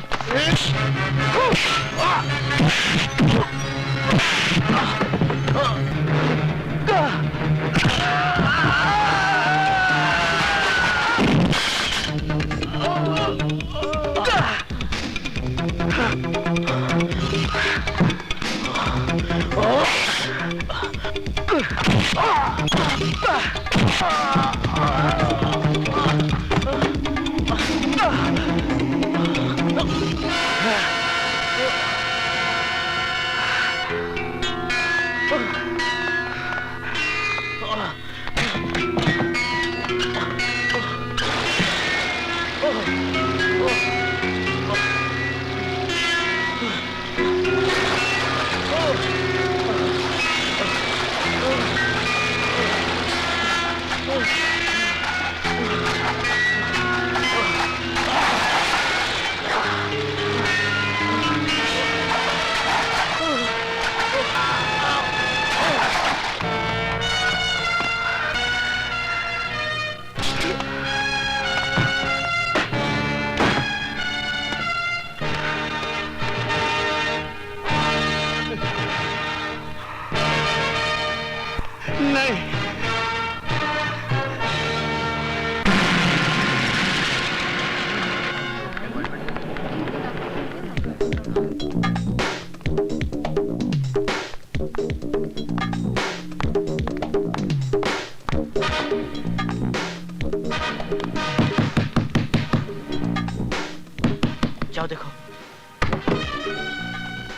जाओ देखो।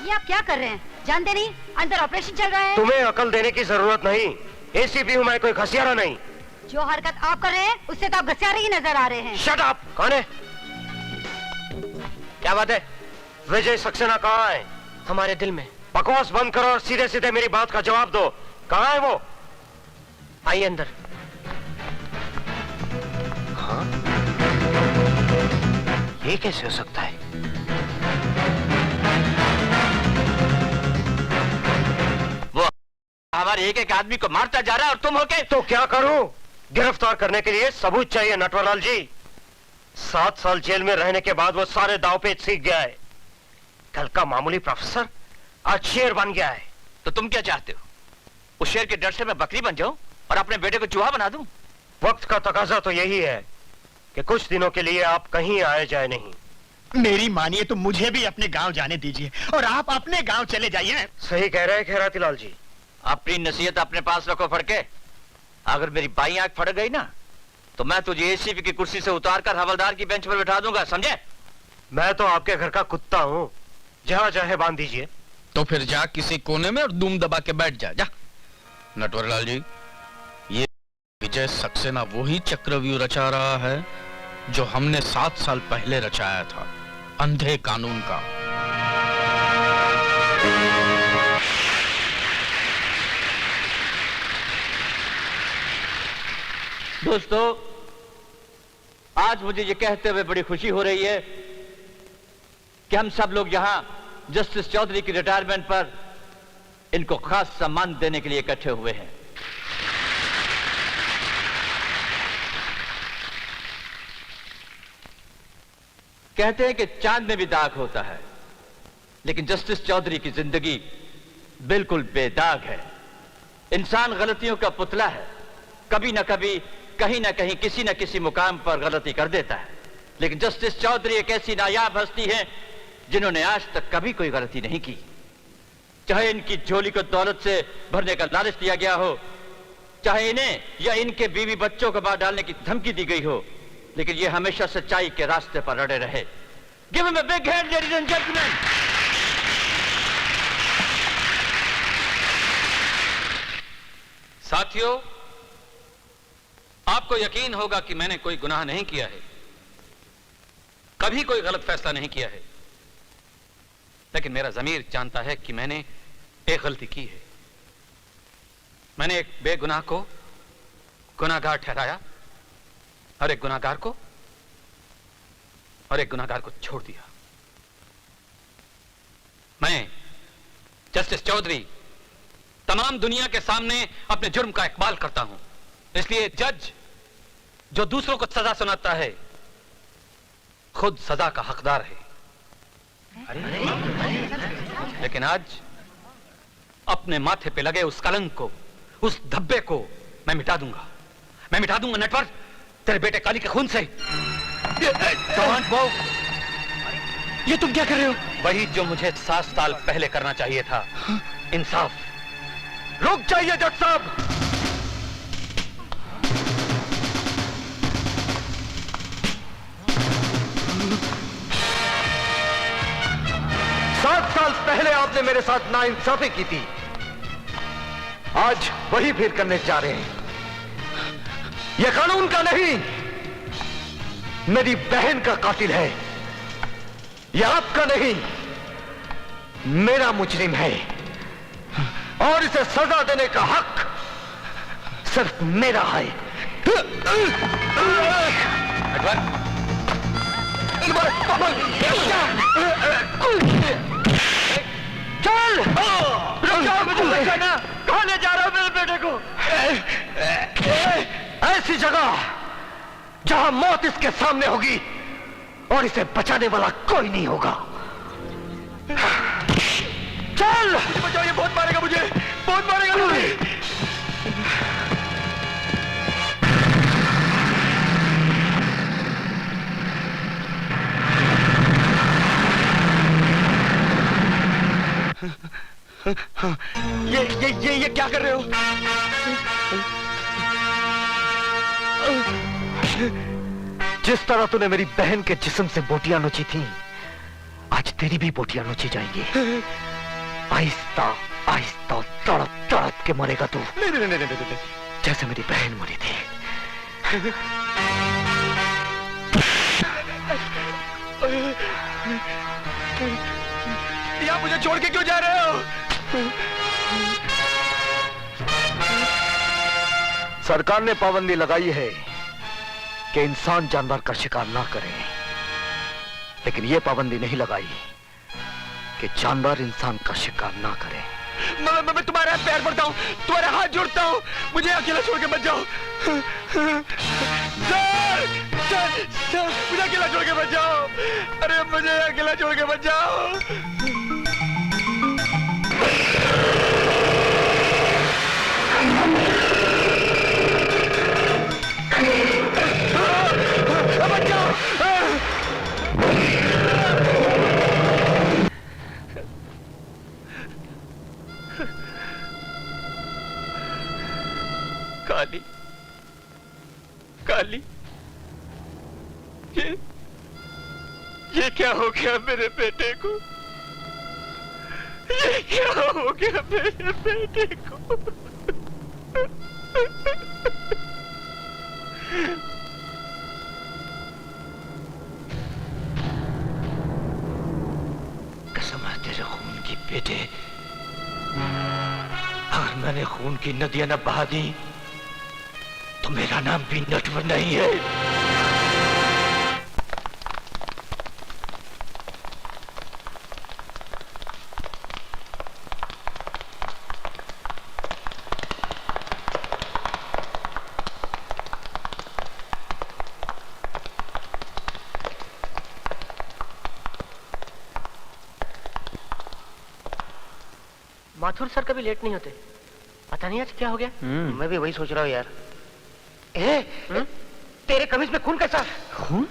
ये आप क्या कर रहे हैं? जानते नहीं अंदर ऑपरेशन चल रहा है? तुम्हें अकल देने की जरूरत नहीं। एसीपी हूँ मैं, कोई घसियारा नहीं। जो हरकत आप कर रहे हैं उससे तो आप घसियारे ही नजर आ रहे हैं। Shut up! कौन है? क्या बात है? विजय सक्सेना कहाँ है? हमारे दिल में। बकवास बंद करो और सीधे सीधे मेरी बात का जवाब दो। कहाँ है वो? आइए अंदर। हाँ? ये कैसे हो सकता है? वो हमारे एक एक आदमी को मारता जा रहा है और तुम होके। तो क्या करूं? गिरफ्तार करने के लिए सबूत चाहिए नटवरलाल जी। 7 साल जेल में रहने के बाद वो सारे दाव पेच सीख गया है। कल का मामूली प्रोफेसर आज शेर बन गया है। तो तुम क्या चाहते हो? उस शेर के डर से मैं बकरी बन जाऊं और अपने बेटे को चूहा बना दूं? वक्त का तकाजा तो यही है कि कुछ दिनों के लिए आप कहीं आए जाए नहीं। मेरी मानिए तो मुझे भी अपने गांव जाने दीजिए और आप अपने गांव चले जाइए। सही कह रहे हैं खैराती लाल जी। अपनी नसीहत अपने पास रखो फड़के। अगर मेरी बाई आंख फट गई ना तो मैं तुझे एसीपी की कुर्सी से उतारकर हवलदार की बेंच पर बिठा दूंगा, समझे? मैं तो आपके घर का कुत्ता हूँ, जहाँ चाहे बांध दीजिए। तो फिर जा किसी कोने में और दुम दबा के बैठ जा। नटवरलाल जी, ये विजय सक्सेना वही चक्रव्यूह रचा रहा है जो हमने 7 साल पहले रचाया था, अंधे कानून का। दोस्तों, आज मुझे ये कहते हुए बड़ी खुशी हो रही है कि हम सब लोग यहां जस्टिस चौधरी की रिटायरमेंट पर इनको खास सम्मान देने के लिए इकट्ठे हुए हैं। कहते हैं कि चांद में भी दाग होता है, लेकिन जस्टिस चौधरी की जिंदगी बिल्कुल बेदाग है। इंसान गलतियों का पुतला है, कभी ना कभी कहीं ना कहीं किसी ना किसी मुकाम पर गलती कर देता है, लेकिन जस्टिस चौधरी एक ऐसी नायाब हस्ती है जिन्होंने आज तक कभी कोई गलती नहीं की। चाहे इनकी झोली को दौलत से भरने का लालच दिया गया हो, चाहे इन्हें या इनके बीवी बच्चों को मार डालने की धमकी दी गई हो, लेकिन ये हमेशा सच्चाई के रास्ते पर अड़े रहे। Give him a big hand, ladies and gentlemen. साथियों, आपको यकीन होगा कि मैंने कोई गुनाह नहीं किया है, कभी कोई गलत फैसला नहीं किया है, लेकिन मेरा ज़मीर जानता है कि मैंने एक गलती की है। मैंने एक बेगुनाह को गुनाहगार ठहराया और एक गुनाहगार को छोड़ दिया। मैं जस्टिस चौधरी तमाम दुनिया के सामने अपने जुर्म का इकबाल करता हूं। इसलिए जज जो दूसरों को सजा सुनाता है खुद सजा का हकदार है। लेकिन आज अपने माथे पे लगे उस कलंक को, उस धब्बे को मैं मिटा दूंगा नटवर, तेरे बेटे काली के खून से। ये तुम क्या कर रहे हो? वही जो मुझे 7 साल पहले करना चाहिए था, इंसाफ। रुक जाइए जज साहब। 7 साल पहले आपने मेरे साथ नाइंसाफी की थी, आज वही फिर करने जा रहे हैं। यह कानून का नहीं, मेरी बहन का कातिल है। यह आपका नहीं, मेरा मुजरिम है, और इसे सजा देने का हक सिर्फ मेरा है। चल, कहां ले जा रहा हो मेरे बेटे को? ऐसी जगह जहां मौत इसके सामने होगी और इसे बचाने वाला कोई नहीं होगा। चल बचाओ, ये बहुत मारेगा मुझे, बहुत मारेगा मुझे। ये क्या कर रहे हो? जिस तरह तूने मेरी बहन के जिस्म से बोटियां नोची थी, आज तेरी भी बोटियां नोची जाएंगी। आहिस्ता आहिस्ता तड़प तड़प के मरेगा तू। नहीं, जैसे मेरी बहन मरी थी। यहाँ मुझे छोड़ के क्यों जा रहे हो? सरकार ने पाबंदी लगाई है कि इंसान जानवर का शिकार ना करे, लेकिन यह पाबंदी नहीं लगाई कि जानवर इंसान का शिकार ना करे। मैं तुम्हारे हाथ पैर पड़ता हूँ, तुम्हारे हाथ जोड़ता हूँ, मुझे अकेला छोड़ के मत जाओ। सर, मुझे अकेला छोड़ के मत जाओ। अरे मुझे अकेला छोड़ के मत जाओ। काली, काली, ये क्या हो गया मेरे बेटे को? ये क्या हो गया मेरे बेटे को? कसम है तेरे खून की बेटे, अगर मैंने खून की नदियां न बहा दी तो मेरा नाम भी नटवर नहीं है। माथुर सर कभी लेट नहीं होते, पता नहीं आज क्या हो गया। मैं भी वही सोच रहा हूँ यार। तेरे कमीज में खून कैसा? खून?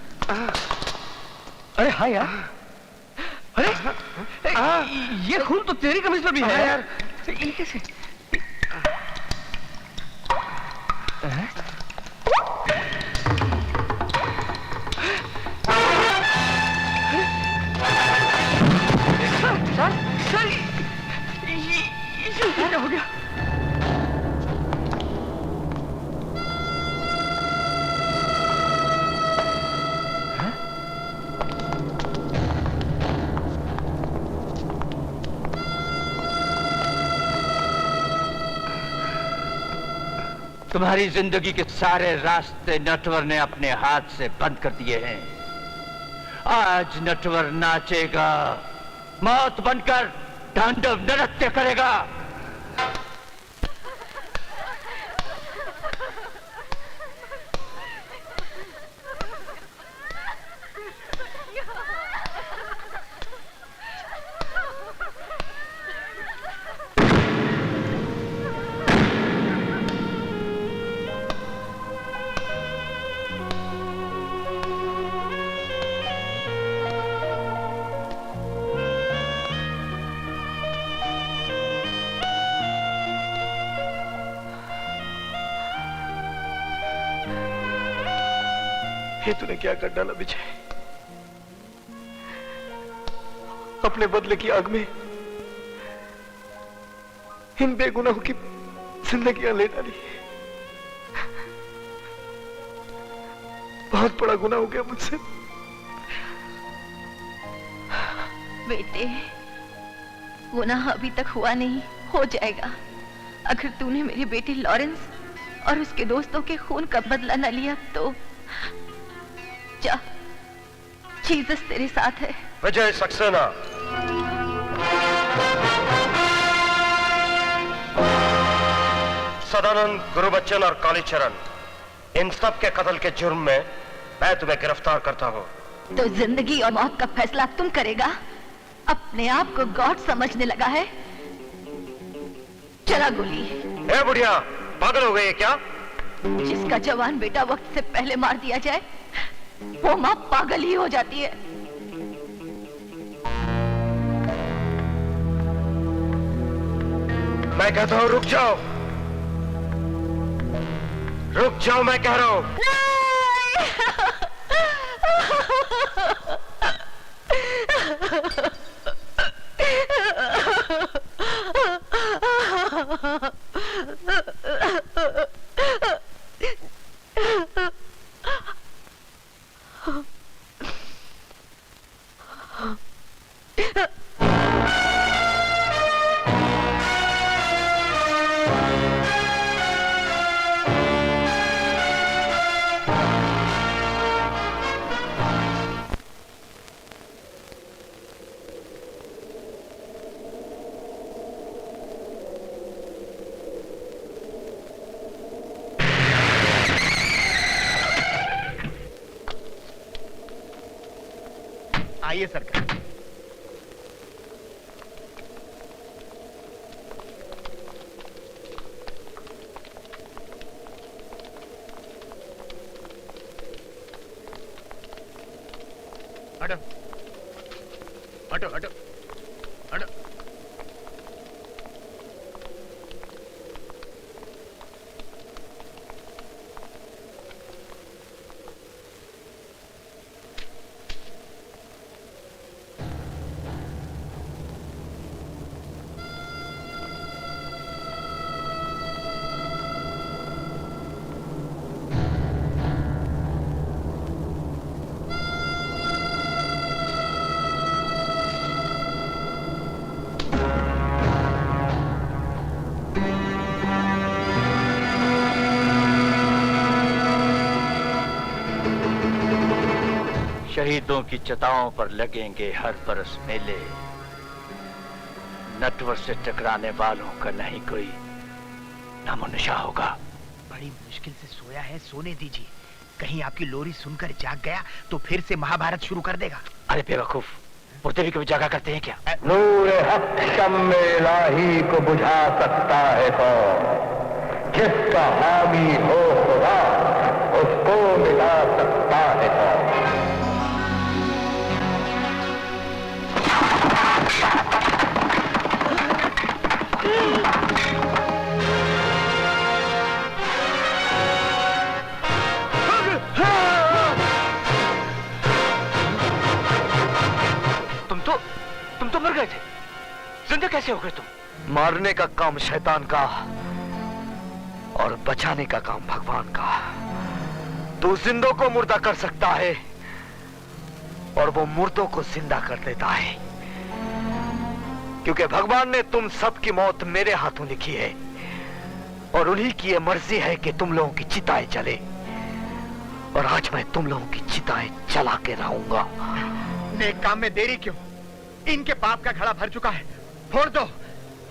अरे हाँ यार, अरे ये खून तो तेरी कमीज में भी है यार। ये कैसे? क्या हो गया? तुम्हारी जिंदगी के सारे रास्ते नटवर ने अपने हाथ से बंद कर दिए हैं। आज नटवर नाचेगा, मौत बनकर तांडव नृत्य करेगा। ये तूने क्या कर डाला विजय? अपने बदले की आग में इन बेगुनाहों की जिंदगियां ले डाली। बहुत बड़ा गुनाह हो गया मुझसे। बेटे, गुनाह अभी तक हुआ नहीं, हो जाएगा। अगर तूने मेरी बेटी लॉरेंस और उसके दोस्तों के खून का बदला न लिया तो जा, जीसस तेरे साथ है। विजय सक्सेना, सदानंद, गुरुबच्चन और कालीचरण, इन सब के कत्ल के जुर्म में मैं तुम्हें गिरफ्तार करता हूँ। तो जिंदगी और मौत का फैसला तुम करेगा? अपने आप को गॉड समझने लगा है? चला गोली। ए बुढ़िया, पागल हो गई है क्या? जिसका जवान बेटा वक्त से पहले मार दिया जाए वो माँ पागल ही हो जाती है। मैं कहता हूँ रुक जाओ, रुक जाओ, मैं कह रहा हूँ। आइए सरकार। हटो हटो हटो हटो। शहीदों की चिताओं पर लगेंगे हर बरस मेले। नटवर से टकराने वालों का नहीं कोई नामोनिशा होगा। बड़ी मुश्किल से सोया है, सोने दीजिए। कहीं आपकी लोरी सुनकर जाग गया तो फिर से महाभारत शुरू कर देगा। अरे बेवकूफ, मुर्दे भी कभी जागा करते हैं क्या? नूर हक शम्मे इलाही को बुझा सकता है कौन? जिसका हामी हो खुदा उसको मिला सकता है कौन? तुम तो मर गए थे, जिंदा कैसे हो गए तुम? मारने का काम शैतान का और बचाने का काम भगवान का। तू जिंदों को मुर्दा कर सकता है और वो मुर्दों को जिंदा कर देता है, क्योंकि भगवान ने तुम सबकी मौत मेरे हाथों लिखी है और उन्हीं की ये मर्जी है कि तुम लोगों की चिताएं जले, और आज मैं तुम लोगों की चिताएं जला के रहूंगा। नेक काम में देरी क्यों? इनके पाप का घड़ा भर चुका है, फोड़ दो।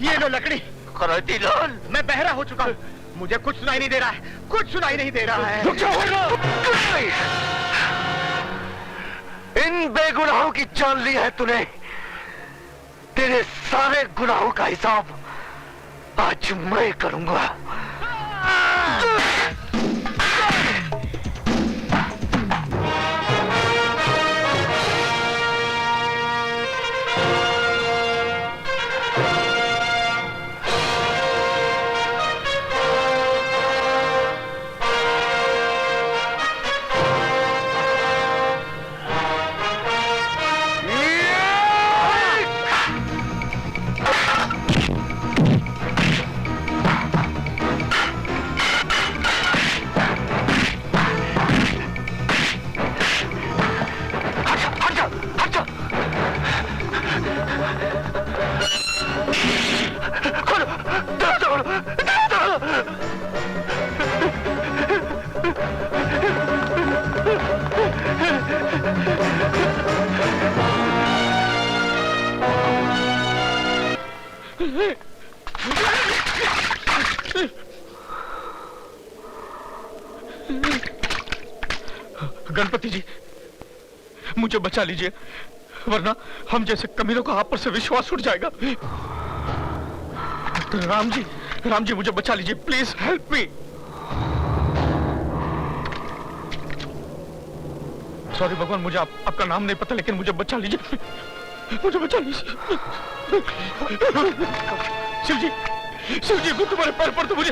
ये लो लकड़ी। खराती लाल, मैं बहरा हो चुका हूँ, मुझे कुछ सुनाई नहीं दे रहा है, कुछ सुनाई नहीं दे रहा है। इन बेगुनाहों की जान ली है तूने। तेरे सारे गुनाहों का हिसाब आज मैं करूंगा। गणपति जी, मुझे बचा लीजिए, वरना हम जैसे कमीनों का आप पर से विश्वास उठ जाएगा। राम जी मुझे बचा लीजिए, प्लीज हेल्प मी। सॉरी भगवान, मुझे आपका नाम नहीं पता, लेकिन मुझे बचा लीजिए, मुझे बचा लीजिए। शिव जी मैं तुम्हारे पैर पर, तो मुझे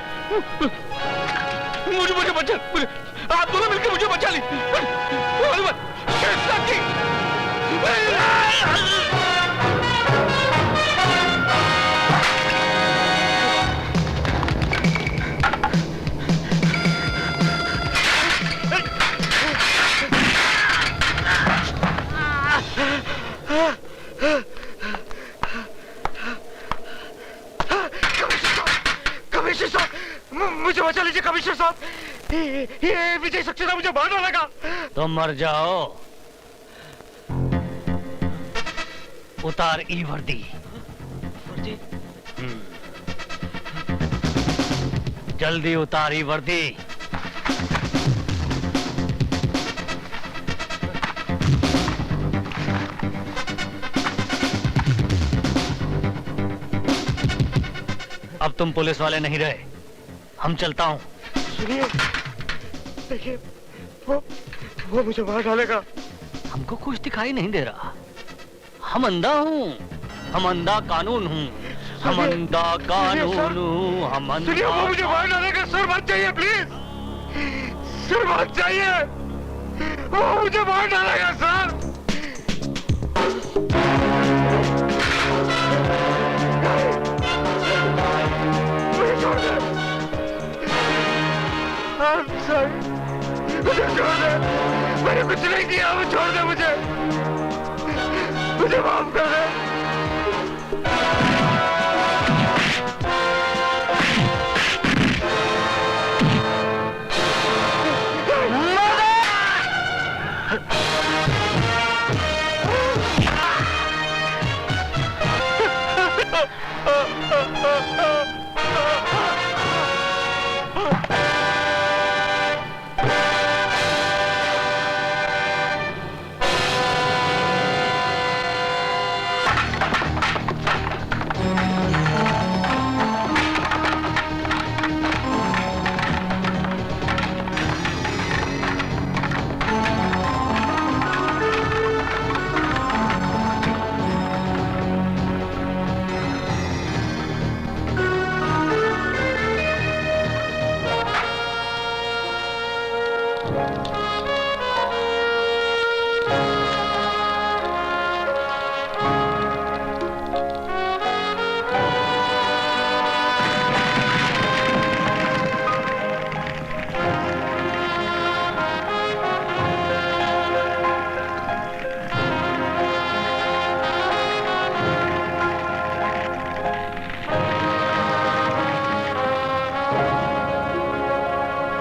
बचा, आप दोनों मिलकर मुझे बचा लीजिए। कमिश्नर साहब, मुझे बचा लीजिए कमिश्नर साहब। ये विजय सक्सेना मुझे मारने लगा। तुम मर जाओ, उतार ई वर्दी। जल्दी उतार ई वर्दी। अब तुम पुलिस वाले नहीं रहे, हम चलता हूं। सुनिए, देखिए, वो मुझे मार डालेगा। हमको कुछ दिखाई नहीं दे रहा, हम अंधा हूँ, हम अंधा कानून हूँ, हम अंधा कानून हूँ, हम अंधा। सुनिए, वो मुझे मार डालेगा। सर मत जाइए प्लीज, सर मत जाइए, वो मुझे मार डालेगा सर। मुझे छोड़ दे, मैंने कुछ नहीं किया, वो छोड़ दे मुझे माफ कर दे। है।